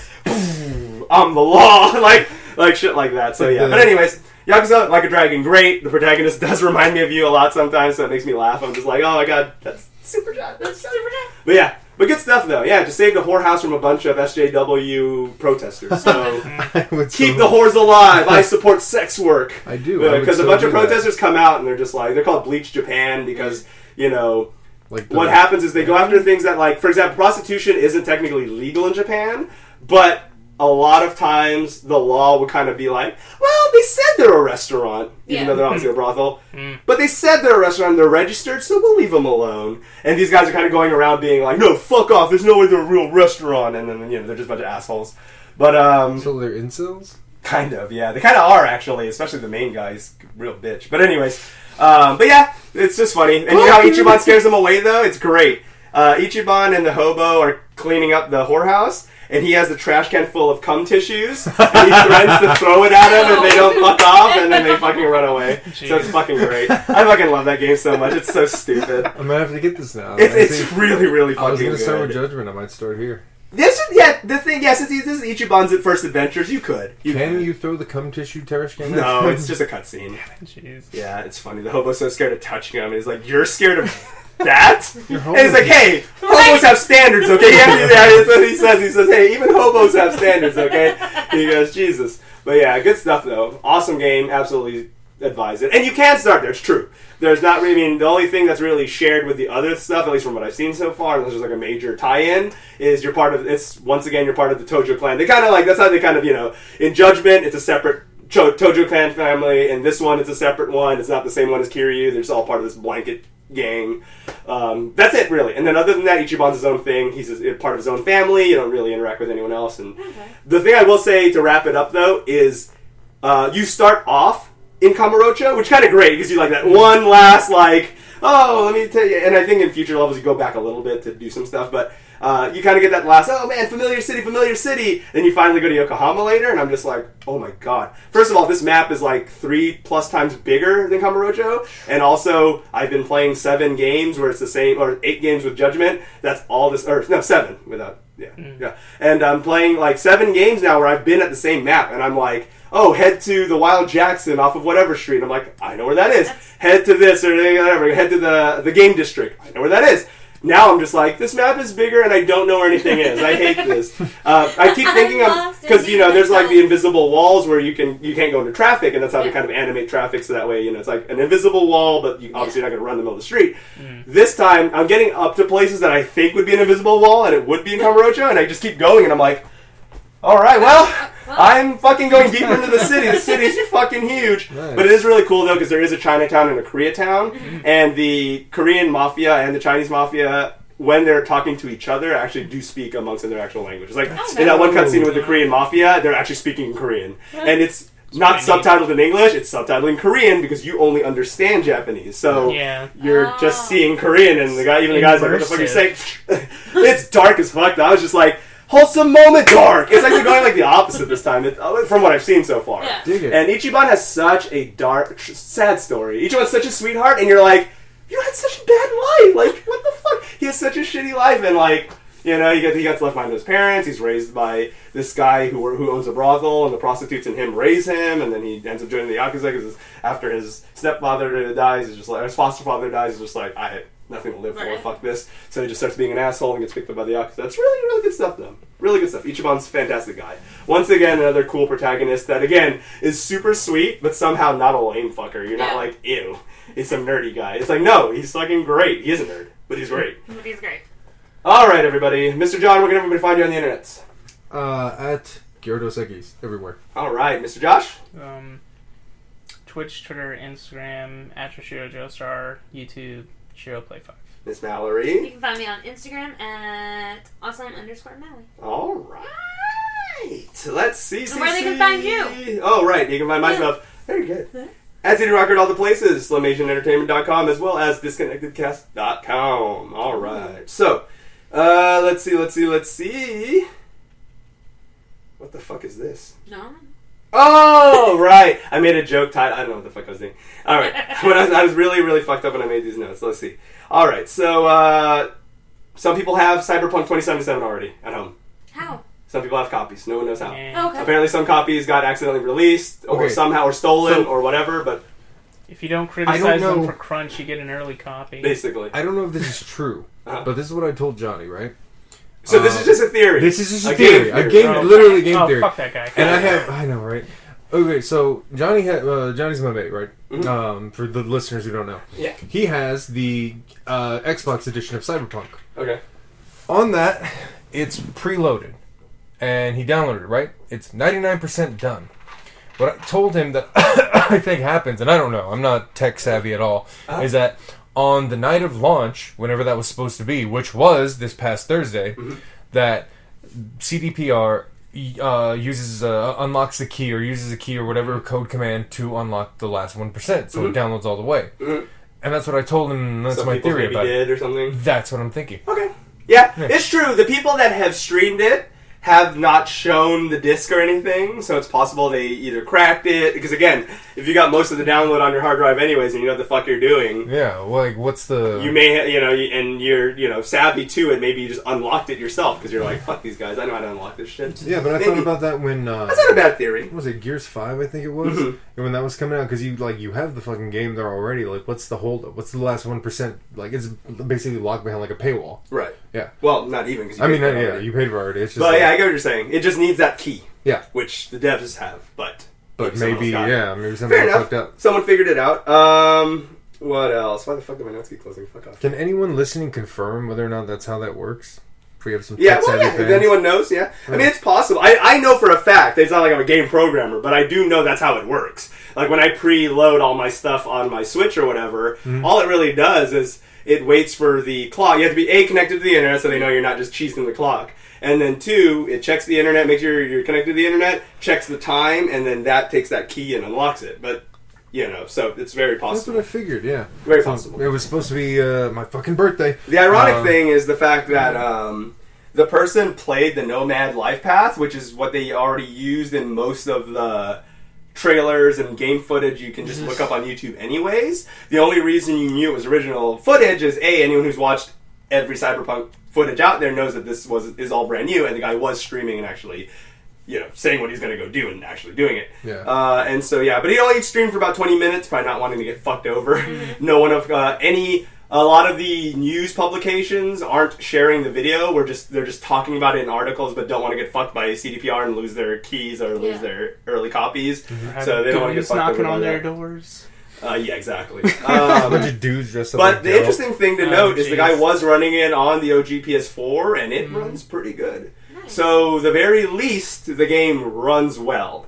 I'm the law, like shit like that. So yeah, but anyways, Yakuza Like a Dragon, great. The protagonist does remind me of you a lot sometimes, so it makes me laugh. I'm just like, oh my god, that's super John. That's super John. But yeah, but good stuff though. Yeah, just saved a whorehouse from a bunch of SJW protesters. So keep the whores alive. I support sex work. I do, because a bunch of protesters come out and they're just like, they're called Bleach Japan because what happens is they go after things that, like, for example, prostitution isn't technically legal in Japan, but a lot of times the law would kind of be like, well, they said they're a restaurant, even though they're obviously a brothel, but they said they're a restaurant and they're registered, so we'll leave them alone. And these guys are kind of going around being like, no, fuck off, there's no way they're a real restaurant, and then they're just a bunch of assholes. But so they're incels? Kind of, yeah. They kind of are, actually, especially the main guy. He's a real bitch. But anyways, but yeah, it's just funny. And you know how Ichiban scares them away, though? It's great. Ichiban and the hobo are cleaning up the whorehouse, and he has the trash can full of cum tissues, and he threatens to throw it at them, and they don't fuck off, and then they fucking run away. Jeez. So it's fucking great. I fucking love that game so much. It's so stupid. I'm gonna have to get this now. It's really, really fucking good. I was gonna start with Judgment. I might start here. Since this is Ichiban's first adventures, you could. Can you throw the cum tissue trash can? No, it's just a cutscene. Jeez. Yeah, it's funny. The hobo's so scared of touching him, and he's like, "You're scared of." That? And he's like, hey, hobos have standards, okay? That's what he says. He says, hey, even hobos have standards, okay? He goes, Jesus. But yeah, good stuff, though. Awesome game. Absolutely advise it. And you can start there. It's true. There's not really, the only thing that's really shared with the other stuff, at least from what I've seen so far, unless there's like a major tie-in, is you're part of the Tojo clan. They kind of like, that's how they kind of, in Judgment, it's a separate Tojo clan family. In this one, it's a separate one. It's not the same one as Kiryu. They're just all part of this blanket gang. That's it, really. And then other than that, Ichiban's his own thing. He's a part of his own family. You don't really interact with anyone else. And the thing I will say to wrap it up, though, is you start off in Kamurocho, which is kind of great, because you like that one last, like, oh, let me tell you. And I think in future levels you go back a little bit to do some stuff, but you kind of get that last, oh man, familiar city. Then you finally go to Yokohama later, and I'm just like, oh my god. First of all, this map is like 3+ times bigger than Kamurocho, and also I've been playing 7 games where it's the same, or 8 games with Judgment. That's all this, or no, 7 without, yeah. And I'm playing like 7 games now where I've been at the same map, and I'm like, oh, head to the Wild Jackson off of whatever street. And I'm like, I know where that is. Head to this or whatever. Head to the game district. I know where that is. Now I'm just like, this map is bigger and I don't know where anything is. I hate this. I keep thinking of, because, there's like the invisible walls where you can't go into traffic, and that's how they kind of animate traffic, so that way, it's like an invisible wall, but you obviously not going to run in the middle of the street. This time, I'm getting up to places that I think would be an invisible wall, and it would be in Kamurocho, and I just keep going, and I'm like, alright, well, I'm fucking going deeper into the city. The city's fucking huge. Nice. But it is really cool, though, because there is a Chinatown and a Koreatown. And the Korean mafia and the Chinese mafia, when they're talking to each other, actually do speak amongst in their actual language. It's like, in that one cutscene with the Korean mafia, they're actually speaking in Korean. And it's not subtitled in English, it's subtitled in Korean, because you only understand Japanese. So you're just seeing Korean, and the guy's like, what the fuck are you saying? It's dark as fuck, though. I was just like, wholesome moment dark. It's actually going like the opposite this time, from what I've seen so far. Yeah. Dig it. And Ichiban has such a dark, sad story. Ichiban's such a sweetheart, and you're like, you had such a bad life. Like, what the fuck? He has such a shitty life, and like, he gets left behind with his parents. He's raised by this guy who owns a brothel, and the prostitutes and him raise him, and then he ends up joining the Yakuza because after his stepfather dies, his foster father dies, he's just like, I had nothing to live for, fuck this. So he just starts being an asshole and gets picked up by the Yakuza. That's really, really good stuff, though. Really good stuff. Ichiban's a fantastic guy. Once again, another cool protagonist that, again, is super sweet, but somehow not a lame fucker. You're not like, ew, he's some nerdy guy. It's like, no, he's fucking great. He is a nerd, but he's great. But he's great. Alright, everybody. Mr. John, where can everybody find you on the internet? At Gyarados Eggies, everywhere. Alright, Mr. Josh? Twitch, Twitter, Instagram, @Shiro Joestar, YouTube, ShiroPlay5. Miss Mallory? You can find me on Instagram at awesome_Mallory. Alright. Let's see. And where they can find you. Oh, right. You can find myself. Very good. At City Rocker at all the places. SlimAsianEntertainment.com as well as DisconnectedCast.com. Alright. So, let's see. What the fuck is this? No. Oh, right. I made a joke title. I don't know what the fuck I was doing. Alright. I was really, really fucked up when I made these notes. Let's see. Alright, so, some people have Cyberpunk 2077 already at home. How? Some people have copies. No one knows how. Yeah. Okay. Apparently some copies got accidentally released or somehow or stolen or whatever, but... If you don't criticize them for crunch, you get an early copy. Basically. I don't know if this is true, but this is what I told Johnny, right? So this is just a theory. This is just a theory. Literally game theory. Fuck that guy. And I know, right? Okay, so Johnny's my mate, right? Mm-hmm. For the listeners who don't know. Yeah. He has the Xbox edition of Cyberpunk. Okay. On that, it's preloaded. And he downloaded it, right? It's 99% done. What I told him that I think happens, and I don't know, I'm not tech savvy at all, is that on the night of launch, whenever that was supposed to be, which was this past Thursday, that CDPR unlocks the key or uses a key or whatever code command to unlock the last 1%, so it downloads all the way. And that's what I told him, and that's Some my theory about it. Or something. That's what I'm thinking. Okay. Yeah, it's true. The people that have streamed it have not shown the disc or anything, so it's possible they either cracked it, because again, if you got most of the download on your hard drive anyways and you know what the fuck you're doing, like what's the... You may, and you're, savvy to it, maybe you just unlocked it yourself, because you're like, fuck these guys, I know how to unlock this shit. Yeah, but I thought about that when... that's not a bad theory. What was it, Gears 5, I think it was? And when that was coming out, because you have the fucking game there already, like, what's the holdup? What's the last 1%? Like, it's basically locked behind like a paywall. Right. Yeah. Well, not even, because you paid for it already. It's just I get what you're saying. It just needs that key. Yeah. Which the devs have, but maybe somebody fucked up. Someone figured it out. What else? Why the fuck do my notes keep closing? Fuck off. Can anyone listening confirm whether or not that's how that works? If we have some fans. If anyone knows, I mean, it's possible. I know for a fact, it's not like I'm a game programmer, but I do know that's how it works. Like, when I preload all my stuff on my Switch or whatever, all it really does is it waits for the clock. You have to be, A, connected to the internet so they know you're not just cheesing the clock. And then 2, it checks the internet, makes sure you're connected to the internet, checks the time, and then that takes that key and unlocks it. But, so it's very possible. That's what I figured, yeah. Very possible. It was supposed to be my fucking birthday. The ironic thing is the fact that the person played the Nomad Life Path, which is what they already used in most of the trailers and game footage you can just look up on YouTube anyways. The only reason you knew it was original footage is, A, anyone who's watched every Cyberpunk footage out there knows that this is all brand new, and the guy was streaming and actually, saying what he's going to go do and actually doing it. Yeah. But he only streamed for about 20 minutes, probably not wanting to get fucked over. No one of any A lot of the news publications aren't sharing the video. They're just talking about it in articles, but don't want to get fucked by CDPR and lose their keys or lose their early copies. Mm-hmm. So they don't want to get fucked knocking on their doors. Yeah, exactly. A bunch of dudes dressed up. But the interesting thing to note is the guy was running it on the OG PS4, and it runs pretty good. Nice. So the very least, the game runs well.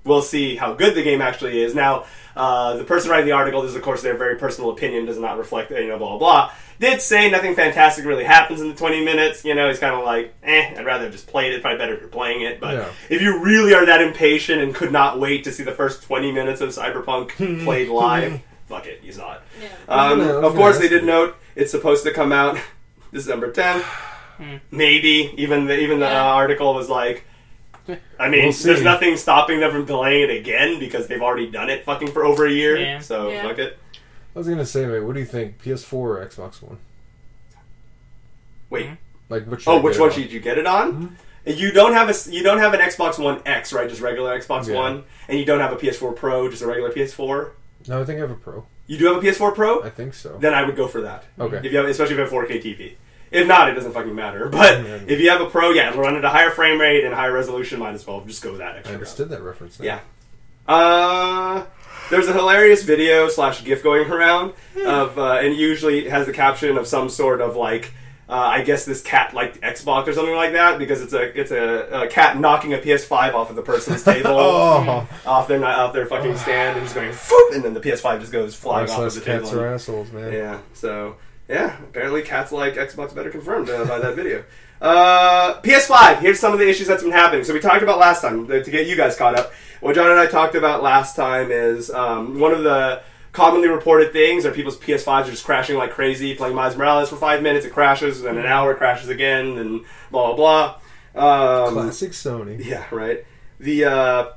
We'll see how good the game actually is. Now, the person writing the article, this is of course their very personal opinion, does not reflect, blah, blah, blah, did say nothing fantastic really happens in the 20 minutes. He's kind of like, I'd rather have just played it. It's probably better if you're playing it. But if you really are that impatient and could not wait to see the first 20 minutes of Cyberpunk played live, fuck it, you saw it. Yeah. Of course, they did note it's supposed to come out December 10th. Maybe. Even the article was like, there's nothing stopping them from delaying it again because they've already done it fucking for over a year. Yeah. So, fuck it. I was gonna say, mate, what do you think? PS4 or Xbox One? Wait. Like, which one should you get it on? Mm-hmm. You don't have an Xbox One X, right? Just regular Xbox One. And you don't have a PS4 Pro, just a regular PS4? No, I think I have a Pro. You do have a PS4 Pro? I think so. Then I would go for that. Okay. Especially if you have a 4K TV. If not, it doesn't fucking matter. But if you have a Pro, it'll run at a higher frame rate and higher resolution. Might as well just go with that extra. I understood that reference now. Yeah. There's a hilarious video / GIF going around of, and it usually has the caption of some sort of I guess this cat like Xbox or something like that because it's a cat knocking a PS5 off of the person's table off their fucking stand and just going whoop, and then the PS5 just goes flying off of the table. Cats are assholes, man. Yeah. So. Yeah, apparently cats like Xbox better confirmed by that video. PS5, here's some of the issues that's been happening. So we talked about last time, to get you guys caught up. What John and I talked about last time is one of the commonly reported things are people's PS5s are just crashing like crazy, playing Miles Morales for 5 minutes, it crashes, then an hour it crashes again, and blah, blah, blah. Classic Sony. Yeah, right. The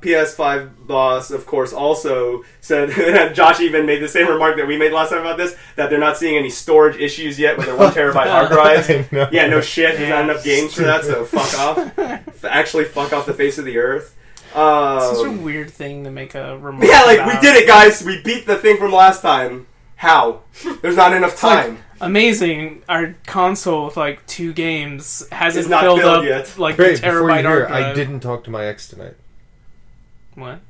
PS5 boss, of course, also said, and Josh even made the same remark that we made last time about this, that they're not seeing any storage issues yet with their 1 terabyte hard drives. Yeah, no shit. There's not enough games for that, so fuck off. Actually, fuck off the face of the earth. It's such a weird thing to make a remark about. We did it, guys. We beat the thing from last time. How? There's not enough time. Amazing. Our console with 2 games hasn't not filled up yet. The terabyte hard drive. I didn't talk to my ex tonight. What?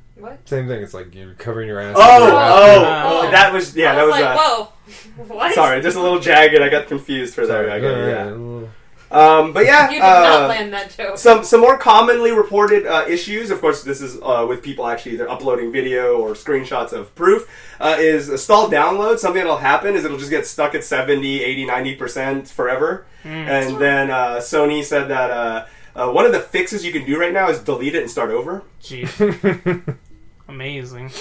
Same thing. It's like you're covering your ass. That was whoa. What? Sorry, just a little jagged. I got confused for that. But you did not land that joke. Some more commonly reported issues, of course, this is with people actually either uploading video or screenshots of proof, is a stalled download. Something that'll happen is it'll just get stuck at 70, 80, 90% forever. And then Sony said that one of the fixes you can do right now is delete it and start over. Jeez. Amazing.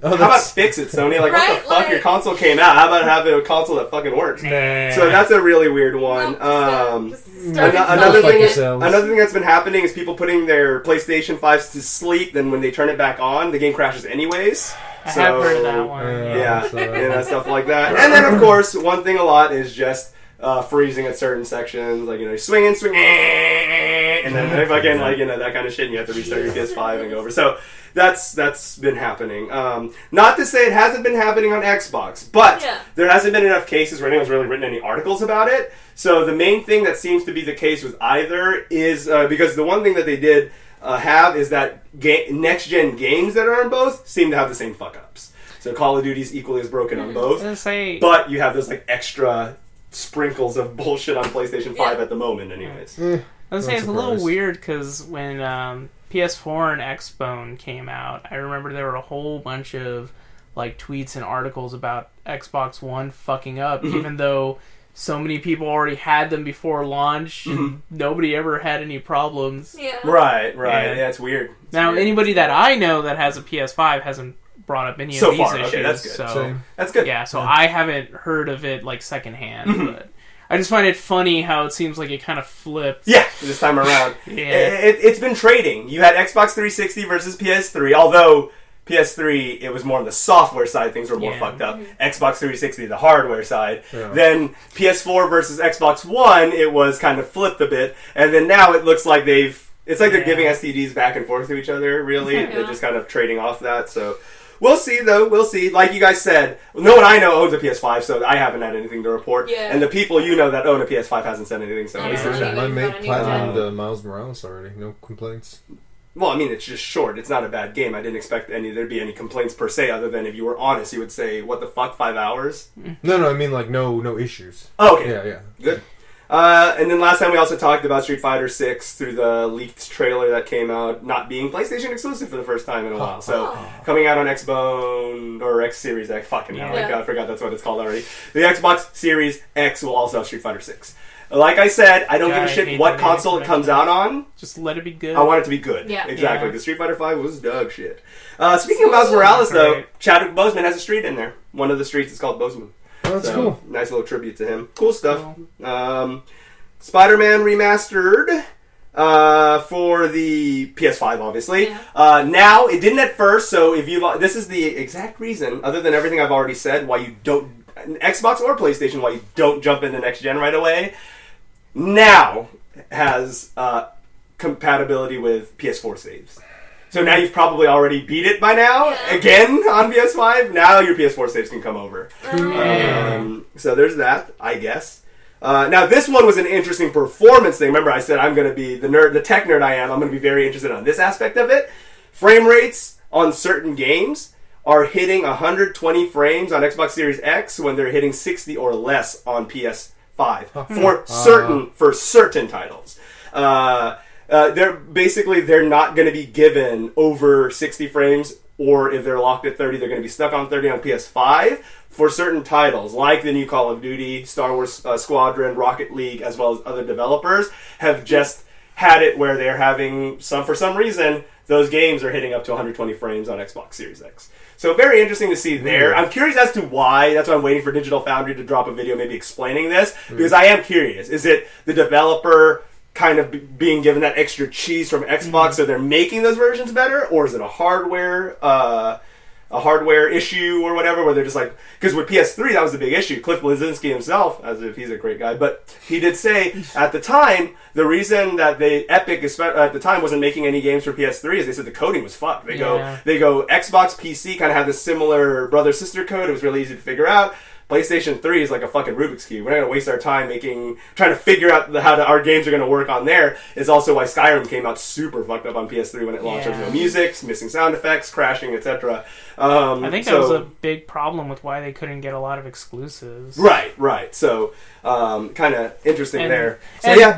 How about fix it, Sony? What the fuck? Your console came out. How about having a console that fucking works? Nah. So that's a really weird one. Another thing that's been happening is people putting their PlayStation 5s to sleep. Then when they turn it back on, the game crashes anyways. I have heard of that one. Stuff like that. And then, of course, one thing a lot is just freezing at certain sections. Swing, and then fucking that kind of shit. And you have to restart your PS5 and go over. So. That's been happening. Not to say it hasn't been happening on Xbox, but there hasn't been enough cases where anyone's really written any articles about it. So the main thing that seems to be the case with either is because the one thing that they did have is that next-gen games that are on both seem to have the same fuck-ups. So Call of Duty's equally as broken on both, but you have those extra sprinkles of bullshit on PlayStation 5 at the moment anyways. I was saying it's a little weird because when PS4 and Xbone came out, I remember there were a whole bunch of tweets and articles about Xbox One fucking up, even though so many people already had them before launch and nobody ever had any problems. Yeah. Right. Yeah, it's weird. Anybody that I know that has a PS5 hasn't brought up any of these issues. Okay, that's good. So that's good. Yeah, so I haven't heard of it secondhand, but I just find it funny how it seems like it kind of flipped. Yeah, this time around. It's been trading. You had Xbox 360 versus PS3, although PS3, it was more on the software side, things were more fucked up. Xbox 360, the hardware side. Yeah. Then PS4 versus Xbox One, it was kind of flipped a bit. And then now it looks like it's like they're giving STDs back and forth to each other, really. They're just kind of trading off that, so... we'll see, though. We'll see. Like you guys said, no one I know owns a PS5, so I haven't had anything to report. Yeah. And the people you know that own a PS5 hasn't said anything, so at least there's My that. mate platinumed Miles Morales already. No complaints. Well, I mean, it's just short. It's not a bad game. I didn't expect there'd be any complaints per se, other than if you were honest, you would say, what the fuck, 5 hours? No, I mean, like, no issues. Oh, okay. Yeah. Good. And then last time we also talked about Street Fighter 6 through the leaked trailer that came out, not being PlayStation exclusive for the first time in a while. So, coming out on Xbone, or X Series X, fucking hell, I forgot that's what it's called already. The Xbox Series X will also have Street Fighter 6. Like I said, I don't give a shit what console it comes out on. Just let it be good. I want it to be good. Yeah. Exactly. Because Street Fighter 5 was dog shit. Speaking of Miles Morales, though, Chadwick Boseman has a street in there. One of the streets is called Boseman. Oh, that's cool. Nice little tribute to him. Cool stuff. Spider-Man Remastered for the PS5, obviously. Yeah. Now, it didn't at first, so if you this is the exact reason, other than everything I've already said, why you don't, Xbox or PlayStation, why you don't jump into next gen right away. Now has compatibility with PS4 saves. So now you've probably already beat it by now, again on PS5. Now your PS4 saves can come over. So there's that, I guess. Now this one was an interesting performance thing. Remember I said I'm going to be the tech nerd I am. I'm going to be very interested on this aspect of it. Frame rates on certain games are hitting 120 frames on Xbox Series X when they're hitting 60 or less on PS5 for certain titles. They're not going to be given over 60 frames, or if they're locked at 30, they're going to be stuck on 30 on PS5 for certain titles, like the new Call of Duty, Star Wars Squadron, Rocket League, as well as other developers have just had it where they're having for some reason, those games are hitting up to 120 frames on Xbox Series X. So very interesting to see there. I'm curious as to why. That's why I'm waiting for Digital Foundry to drop a video maybe explaining this, because I am curious. Is it the developer kind of being given that extra cheese from Xbox so they're making those versions better, or is it a hardware issue or whatever, where they're just like, because with PS3 that was the big issue. Cliff Bleszinski himself, as if he's a great guy, but he did say at the time the reason that Epic at the time wasn't making any games for PS3 is they said the coding was fucked. They go Xbox PC kind of had this similar brother sister code. It was really easy to figure out. PlayStation 3 is like a fucking Rubik's Cube. We're not going to waste our time trying to figure out how our games are going to work on there. It's also why Skyrim came out super fucked up on PS3 when it launched. There's no music, missing sound effects, crashing, etc. I think that was a big problem with why they couldn't get a lot of exclusives. Right. So, kind of interesting there. So, a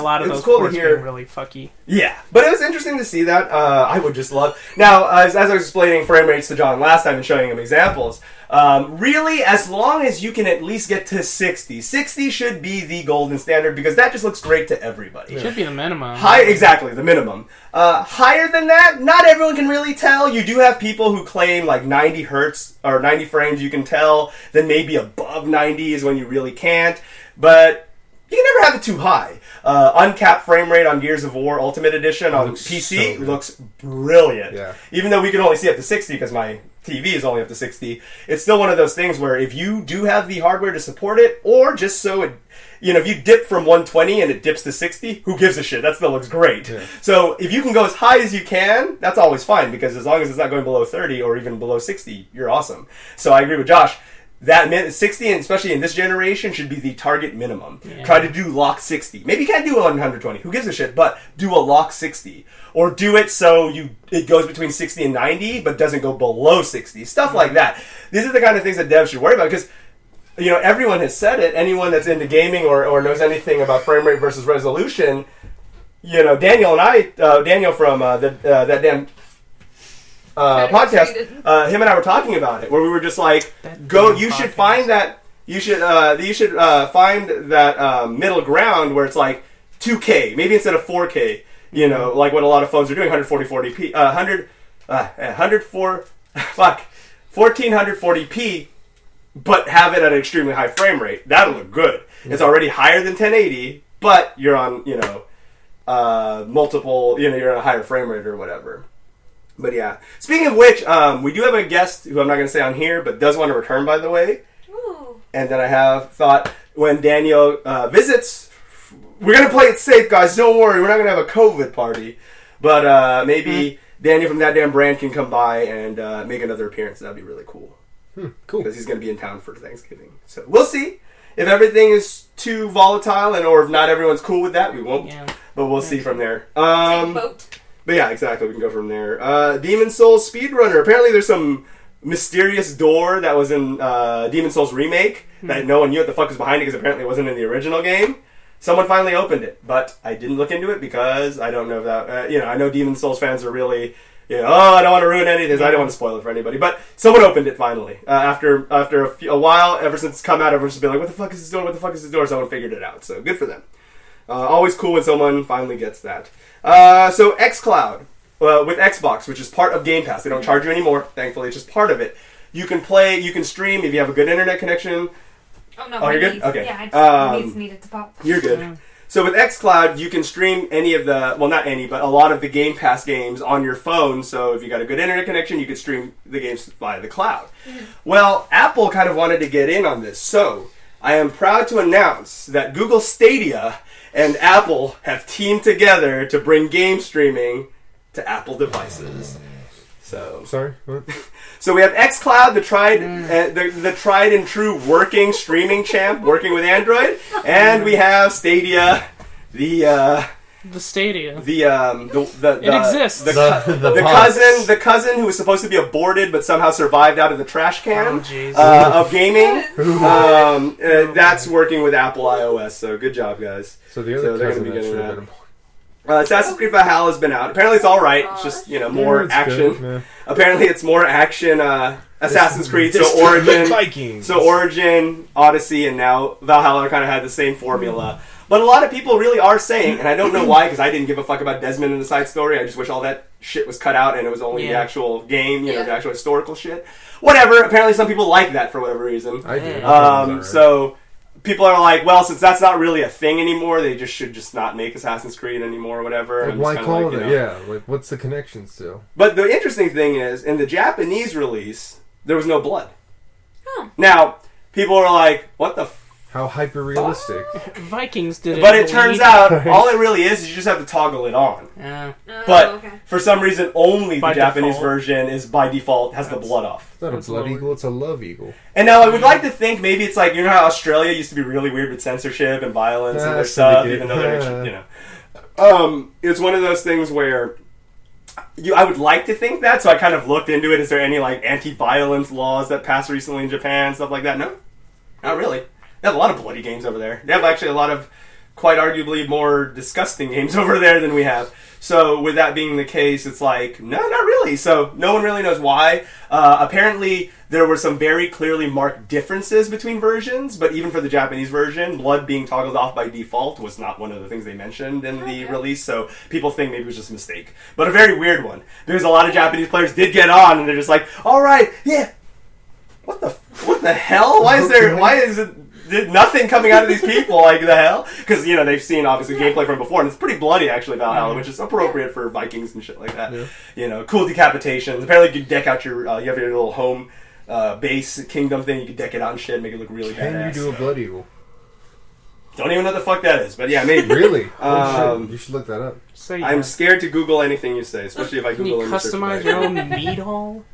lot of those cool ports to hear. being really fucky. Yeah, but it was interesting to see that. I would just love... Now, as I was explaining frame rates to John last time and showing him examples, really, as long as you can at least get to 60. 60 should be the golden standard, because that just looks great to everybody. It should be the minimum. Exactly, the minimum. Higher than that, not everyone can really tell. You do have people who claim like 90 hertz or 90 frames you can tell. Then maybe above 90 is when you really can't. But you can never have it too high. Uncapped frame rate on Gears of War Ultimate Edition on PC looks brilliant. Yeah. Even though we can only see up to 60 because my TV is only up to 60, it's still one of those things where if you do have the hardware to support it, or just so it, if you dip from 120 and it dips to 60, who gives a shit? That still looks great. Yeah. So if you can go as high as you can, that's always fine, because as long as it's not going below 30 or even below 60, you're awesome. So I agree with Josh. That 60, and especially in this generation, should be the target minimum. Yeah. Try to do lock 60. Maybe you can't do 120. Who gives a shit? But do a lock 60. Or do it so it goes between 60 and 90, but doesn't go below 60. Stuff like that. These are the kind of things that devs should worry about, because everyone has said it. Anyone that's into gaming or knows anything about frame rate versus resolution, Daniel and I, Daniel from that damn podcast, him and I were talking about it, where we were just like, you should find that middle ground where it's like 2K, maybe instead of 4K, like what a lot of phones are doing, 1440p, but have it at an extremely high frame rate. That'll look good. Mm-hmm. It's already higher than 1080, but you're on, multiple, you're on a higher frame rate or whatever. But yeah. Speaking of which, we do have a guest who I'm not going to say on here, but does want to return, by the way. Ooh. And then I have thought when Daniel visits, we're going to play it safe, guys. Don't worry. We're not going to have a COVID party. But maybe Daniel from That Damn Brand can come by and make another appearance. That'd be really cool. Cool. Because he's going to be in town for Thanksgiving. So we'll see. If everything is too volatile or if not everyone's cool with that, we won't. Yeah. But we'll see from there. But yeah, exactly. We can go from there. Demon Souls Speedrunner. Apparently there's some mysterious door that was in Demon Souls Remake that no one knew what the fuck was behind it because apparently it wasn't in the original game. Someone finally opened it, but I didn't look into it because I don't know if that... I know Demon Souls fans are really... I don't want to ruin anything. I don't want to spoil it for anybody. But someone opened it finally. After a while, ever since it's come out, everyone's just been like, what the fuck is this door? What the fuck is this door? Someone figured it out. So good for them. Always cool when someone finally gets that. So xCloud with Xbox, which is part of Game Pass. They don't charge you anymore, thankfully. It's just part of it. You can play, you can stream if you have a good internet connection. Oh, no. You're good? Okay. Yeah, I just needed to pop. You're good. So with xCloud, you can stream any of the, well, not any, but a lot of the Game Pass games on your phone. So if you got a good internet connection, you could stream the games via the cloud. Well, Apple kind of wanted to get in on this. So I am proud to announce that Google Stadia and Apple have teamed together to bring game streaming to Apple devices. So sorry. What? So we have xCloud, the tried and true working streaming champ, working with Android, and we have Stadia, the Stadia. It exists. The cousin who was supposed to be aborted but somehow survived out of the trash can of gaming. That's working with Apple iOS. So good job, guys. So the other they're going to be getting that. Assassin's Creed Valhalla has been out. Apparently it's alright. It's just, more action. Yeah. Apparently it's more action Assassin's Creed. So Origin, Vikings. So Origin, Odyssey, and now Valhalla kind of had the same formula. But a lot of people really are saying, and I don't know why, because I didn't give a fuck about Desmond in the side story. I just wish all that shit was cut out and it was only the actual game, the actual historical shit. Whatever. Apparently some people like that for whatever reason. I do. So... people are like, well, since that's not really a thing anymore, they should just not make Assassin's Creed anymore or whatever. Like, why call it? Yeah, like, what's the connection still? But the interesting thing is, in the Japanese release, there was no blood. Oh. Now, people are like, what the how hyper-realistic. Vikings did it. But it turns out, all it really is you just have to toggle it on. But for some reason, only the Japanese version is by default, has the blood off. It's not a blood eagle, it's a love eagle. And now I would like to think maybe it's like, how Australia used to be really weird with censorship and violence and their stuff, even though they're actually, it's one of those things where I would like to think that, so I kind of looked into it. Is there any anti-violence laws that passed recently in Japan, stuff like that? No, not really. They have a lot of bloody games over there. They have actually a lot of quite arguably more disgusting games over there than we have. So with that being the case, it's like, no, not really. So no one really knows why. Apparently, there were some very clearly marked differences between versions, but even for the Japanese version, blood being toggled off by default was not one of the things they mentioned in the release, so people think maybe it was just a mistake. But a very weird one, because a lot of Japanese players did get on, and they're just like, alright, yeah, what the hell? Why is it nothing coming out of these people, like the hell? Because, they've seen, obviously, gameplay from before, and it's pretty bloody, actually, Valhalla, which is appropriate for Vikings and shit like that. Yeah. Cool decapitations. Apparently, you can deck out you have your little home base kingdom thing, you can deck it out and shit, make it look really badass. Can you do a blood eagle? Don't even know what the fuck that is, but yeah, maybe. Really? You should look that up. So I'm scared to Google anything you say, especially if I Google it. Can you customize your own meat hall?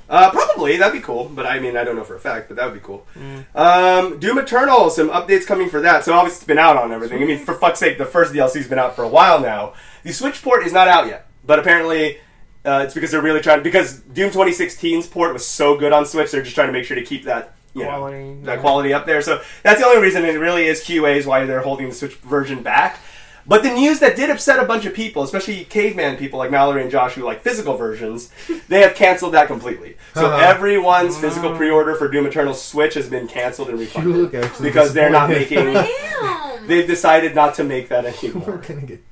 Probably, that'd be cool, but I don't know for a fact, but that would be cool. Doom Eternal, some updates coming for that, so obviously it's been out on everything. I mean, for fuck's sake, the first DLC's been out for a while now. The Switch port is not out yet, but apparently it's because they're really trying, because Doom 2016's port was so good on Switch, they're just trying to make sure to keep that quality up there. So that's the only reason it really is QA's why they're holding the Switch version back. But the news that did upset a bunch of people, especially caveman people like Mallory and Josh who like physical versions, they have canceled that completely. So everyone's physical pre-order for Doom Eternal Switch has been canceled and refunded. Because they're not making... They've decided not to make that anymore. We're gonna get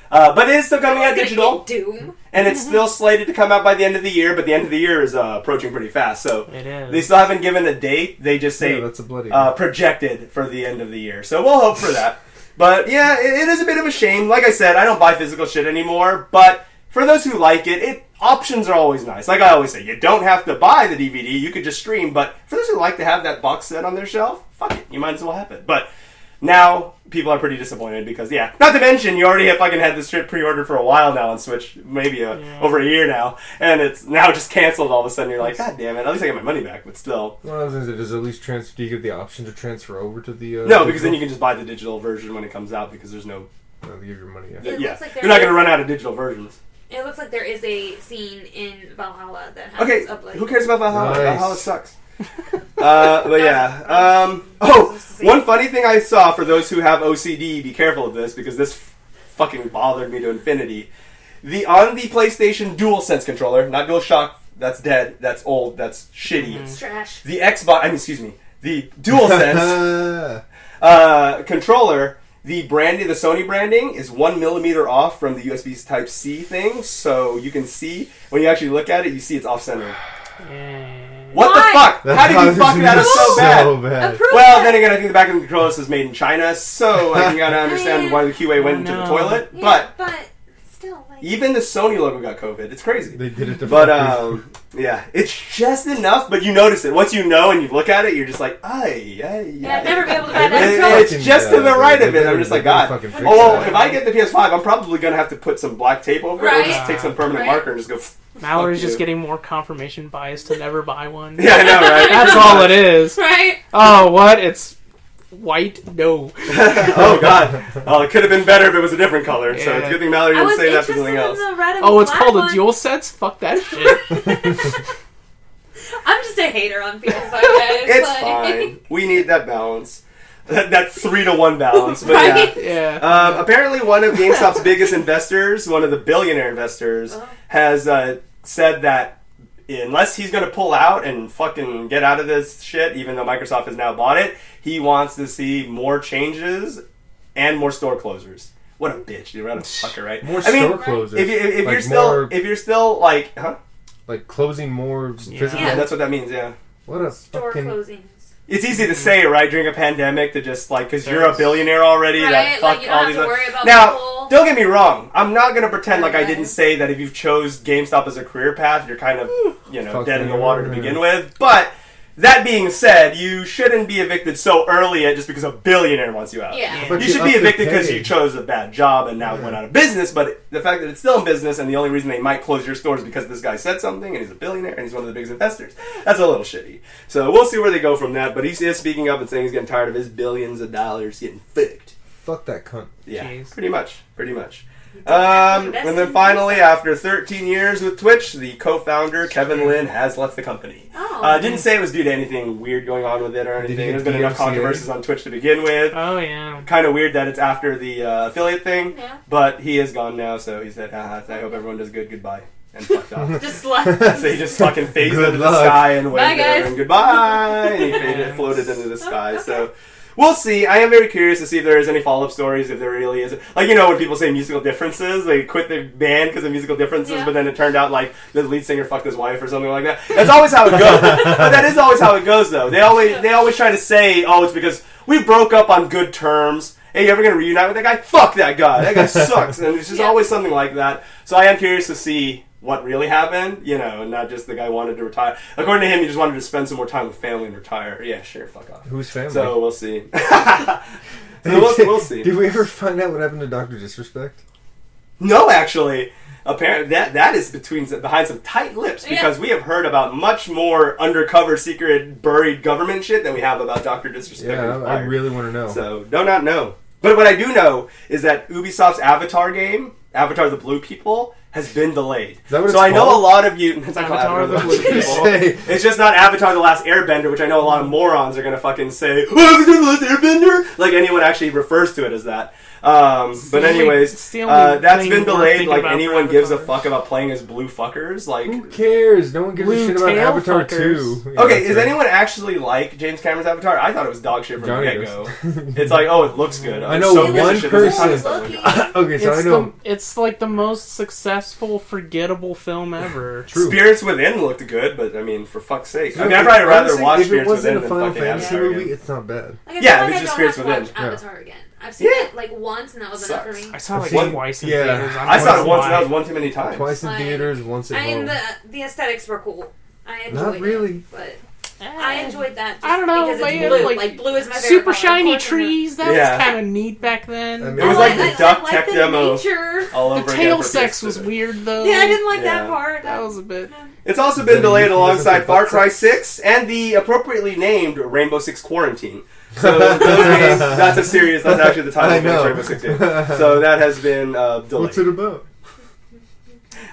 but it is still coming out digital. Doom. And it's still slated to come out by the end of the year, but the end of the year is approaching pretty fast. So it is. They still haven't given a date. They just say that's a bloody projected for the end of the year. So we'll hope for that. But yeah, it is a bit of a shame. Like I said, I don't buy physical shit anymore. But for those who like it, options are always nice. Like I always say, you don't have to buy the DVD. You could just stream. But for those who like to have that box set on their shelf, fuck it. You might as well have it. But Now, people are pretty disappointed because, not to mention, you already have fucking had this shit pre-ordered for a while now on Switch, maybe over a year now, and it's now just canceled all of a sudden. You're like, God damn it, at least I get my money back, but still. Well, I was going to say, does it at least do you get the option to transfer over to the... no, because then you can just buy the digital version when it comes out, because there's no... they give your money, Like you're not going to run out of digital versions. It looks like there is a scene in Valhalla that has uploaded. Who cares about Valhalla? Nice. Valhalla sucks. But yeah. One funny thing I saw, for those who have OCD, be careful of this, because this fucking bothered me to infinity. On the PlayStation DualSense controller, not DualShock, that's dead, that's old, that's shitty. It's trash. The the DualSense controller, the Sony branding is 1 millimeter off from the USB Type-C thing, so you can see, when you actually look at it, you see it's off-center. What the fuck? How did you fuck that up so bad? Well, then again, I think the back of the controller says made in China, so I can gotta understand why the QA went into the toilet. Yeah, but still, even the Sony logo got COVID. It's crazy. They did it to it's just enough, but you notice it. Once you know and you look at it, you're just like, I'd never be able to buy that controller. It's just to the right of it. I'm just like, God. If I get the PS5, I'm probably gonna have to put some black tape over it, or just take some permanent marker and just go... Mallory's just getting more confirmation bias to never buy one. Yeah, I know, right? That's all it is. Right? Oh, what? It's white? No. Oh, God. Oh, it could have been better if it was a different color, so it's a good thing Mallory didn't say that for something else. Oh, it's called a DualSense? Fuck that shit. I'm just a hater on PS5, guys. It's fine. We need that balance. That 3-to-1 balance. But yeah. Apparently one of GameStop's biggest investors, one of the billionaire investors, has said that unless he's going to pull out and fucking get out of this shit, even though Microsoft has now bought it, he wants to see more changes and more store closures. What a bitch. You're a fucker, right? More store closures. If you're still like, like closing more physically. Yeah, that's what that means, yeah. What a store closings. It's easy to say, right, during a pandemic, to just, like, because you're a billionaire already, right? that fuck like, you don't all have these... to worry about now, people. Don't get me wrong. I'm not going to pretend like I didn't say that if you've chose GameStop as a career path, you're kind of, dead in the water to begin with. But, that being said, you shouldn't be evicted so early just because a billionaire wants you out. Yeah. You should be evicted because you chose a bad job and now went out of business, but the fact that it's still in business and the only reason they might close your store is because this guy said something and he's a billionaire and he's one of the biggest investors. That's a little shitty. So we'll see where they go from that, but he is speaking up and saying he's getting tired of his billions of dollars getting fucked. Fuck that cunt. Yeah, Jeez. Pretty much. And then finally, after 13 years with Twitch, the co-founder, Kevin Lin, has left the company. Didn't say it was due to anything weird going on with it or anything. There's been enough controversies on Twitch to begin with. Oh, yeah. Kind of weird that it's after the affiliate thing, but he is gone now, so he said, I hope everyone does good, goodbye. And fucked off. Just left. So he just fucking phased into the sky and waved Bye, guys. and goodbye, and he floated into the sky, so... We'll see. I am very curious to see if there is any follow-up stories, if there really is. Like, when people say musical differences, they quit the band because of musical differences, but then it turned out, like, the lead singer fucked his wife or something like that. That's always how it goes. But that is always how it goes, though. They always try to say, it's because we broke up on good terms. Hey, you ever going to reunite with that guy? Fuck that guy. That guy sucks. And it's just always something like that. So I am curious to see what really happened, and not just the guy wanted to retire. According to him, he just wanted to spend some more time with family and retire. Yeah, sure, fuck off. Who's family? So we'll see. We'll see. Did we ever find out what happened to Dr. Disrespect? No, actually. Apparently, that is behind some tight lips, because we have heard about much more undercover, secret, buried government shit than we have about Dr. Disrespect. Yeah, I really want to know. So, do not know. But what I do know is that Ubisoft's Avatar game, Avatar the Blue People, has been delayed. Is that what so it's I know called? a lot of you... It's not Avatar called Avatar the the Blue Blue People. It's just not Avatar the Last Airbender, which I know a lot of morons are going to fucking say, Avatar the Last Airbender? Like anyone actually refers to it as that. But anyways, that's been delayed. Like, anyone gives a fuck about playing as blue fuckers. Like, who cares? No one gives a shit about Avatar 2. Yeah, okay, is anyone actually like James Cameron's Avatar? I thought it was dog shit from the get-go. It's like, it looks good. I know one person. Okay, so I know. It's like the most successful, forgettable film ever. True. Spirits Within looked good, but I mean, for fuck's sake. I'd probably rather watch Spirits Within than fucking Avatar movie. It's not bad. Yeah, if it's just Spirits Within. Avatar again. I've seen it like once, and that was enough for me. I saw it like twice in theaters. I saw it once, and that was one too many times. Twice in theaters, once at home. The aesthetics were cool. I enjoyed Not really. it, but I enjoyed that. Just I don't know. because Like, it's blue. like, Blue is my favorite super color. shiny trees. That Yeah. was kind of neat back then. I mean, It was like the I Duck like Tech the demo nature. all The over tail again for sex PS2. was weird though. Yeah, I didn't like Yeah. that part. That was a bit. It's also been delayed Then alongside the Far butt Cry sex. 6 and the appropriately named Rainbow Six Quarantine. So those games, that's actually the title I of the next know. Rainbow Six game. So that has been delayed. What's it about?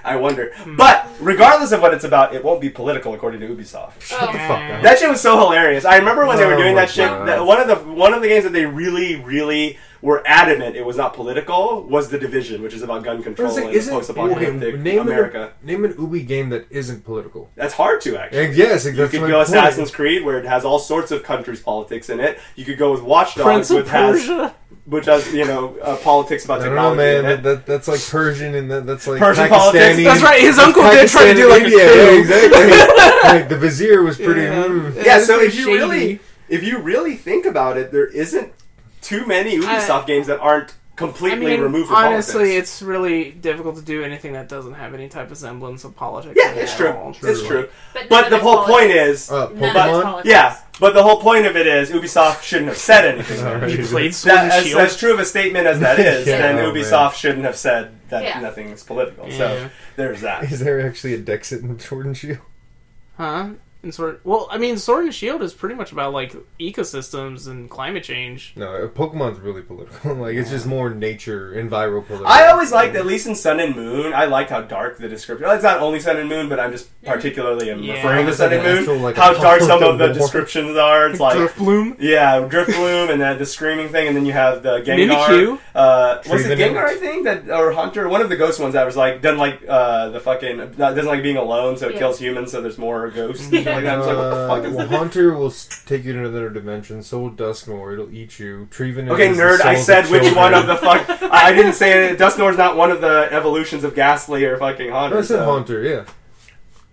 I wonder. But regardless of what it's about, it won't be political according to Ubisoft. Shut the fuck up. That shit was so hilarious. I remember when they were doing Oh my that shit. God. That one of the games that they really were adamant it was not political was The Division, which is about gun control in post-apocalyptic America. Name an Ubi game that isn't political. That's hard to actually. Yes, You that's could my go point. Assassin's Creed, where it has all sorts of countries' politics in it. You could go with Watch Prince Dogs, of Persia. which has politics about I don't know, technology. man. in it. That's like Persian, and that's like Persian Pakistani. politics. That's right. His uncle did try to do like a India, coup. yeah, exactly. Like, the vizier was pretty. Yeah, It's so pretty if you really think about it, there isn't too many Ubisoft games that aren't completely removed from honestly, politics. it's really difficult to do anything that doesn't have any type of semblance of politics. Yeah, in it it's at true. all. It's true. But But the whole point is, None of it's Pokemon. politics. yeah. But the whole point of it is, Ubisoft shouldn't have said anything. Alright. You played Sword and As Shield. true of a statement as that is, Yeah. then Oh, Ubisoft shouldn't have said that Yeah. nothing is political. Yeah. So there's that. Is there actually a Dexit in Sword and Shield? Huh? And Sword and Shield is pretty much about like ecosystems and climate change. No, Pokemon's really political. Like it's just more nature, enviro political. I always liked, at least in Sun and Moon, I liked how dark the description. Well, it's not only Sun and Moon, but I'm just particularly referring to It's Sun like and an Moon. actual, like, How dark some of the war. descriptions are. It's like Driftbloom. yeah, Driftbloom, and then the screaming thing, and then you have the Gengar. Mimikyu. Was it Trevenant. Gengar? I think that or Hunter, one of the ghost ones that was like doesn't like the fucking doesn't like being alone, so it kills humans. So there's more ghosts and shit like that. I was like, what the fuck is Well, that? Hunter will take you to another dimension. So will Dusknoir. It'll eat you. Trevenant. Okay, is the nerd. I souls said of which children. one of the fuck. I didn't say it. Dusknoir's not one of the evolutions of Ghastly or fucking Hunter. No, I said so. Hunter. Yeah,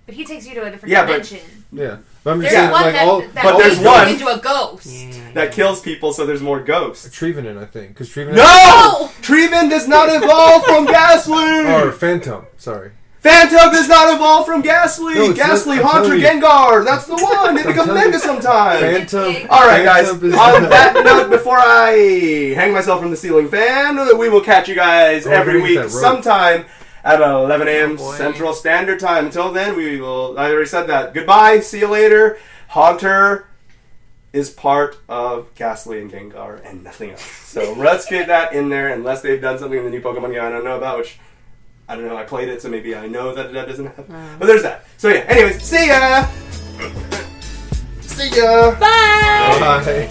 But he takes you to a different Yeah, but- dimension. yeah. But I'm just There's saying, one like that, all. that but there's turns one- into a ghost. That kills people, so there's more ghosts. Trevenant, I think, because Trevenant. No! Treven does not evolve from Ghastly! Or Phantom. Sorry. Phantom does not evolve from Ghastly! No, it's Ghastly, not- I'm Hunter, telling you. Gengar! That's the one! They I'm become telling mega you. sometimes! Phantom. Alright, guys, Phantom is- on that note, before I hang myself from the ceiling fan, we will catch you guys Oh, every underneath week that rope. sometime at 11 a.m. Oh, boy. Central Standard Time. Until then, we will. I already said that. Goodbye, see you later. Hunter is part of Ghastly and Gengar and nothing else. So let's get that in there, unless they've done something in the new Pokemon game I don't know about, which I don't know. I played it, so maybe I know that doesn't happen. But there's that. So yeah. Anyways, see ya. See ya. Bye! Bye.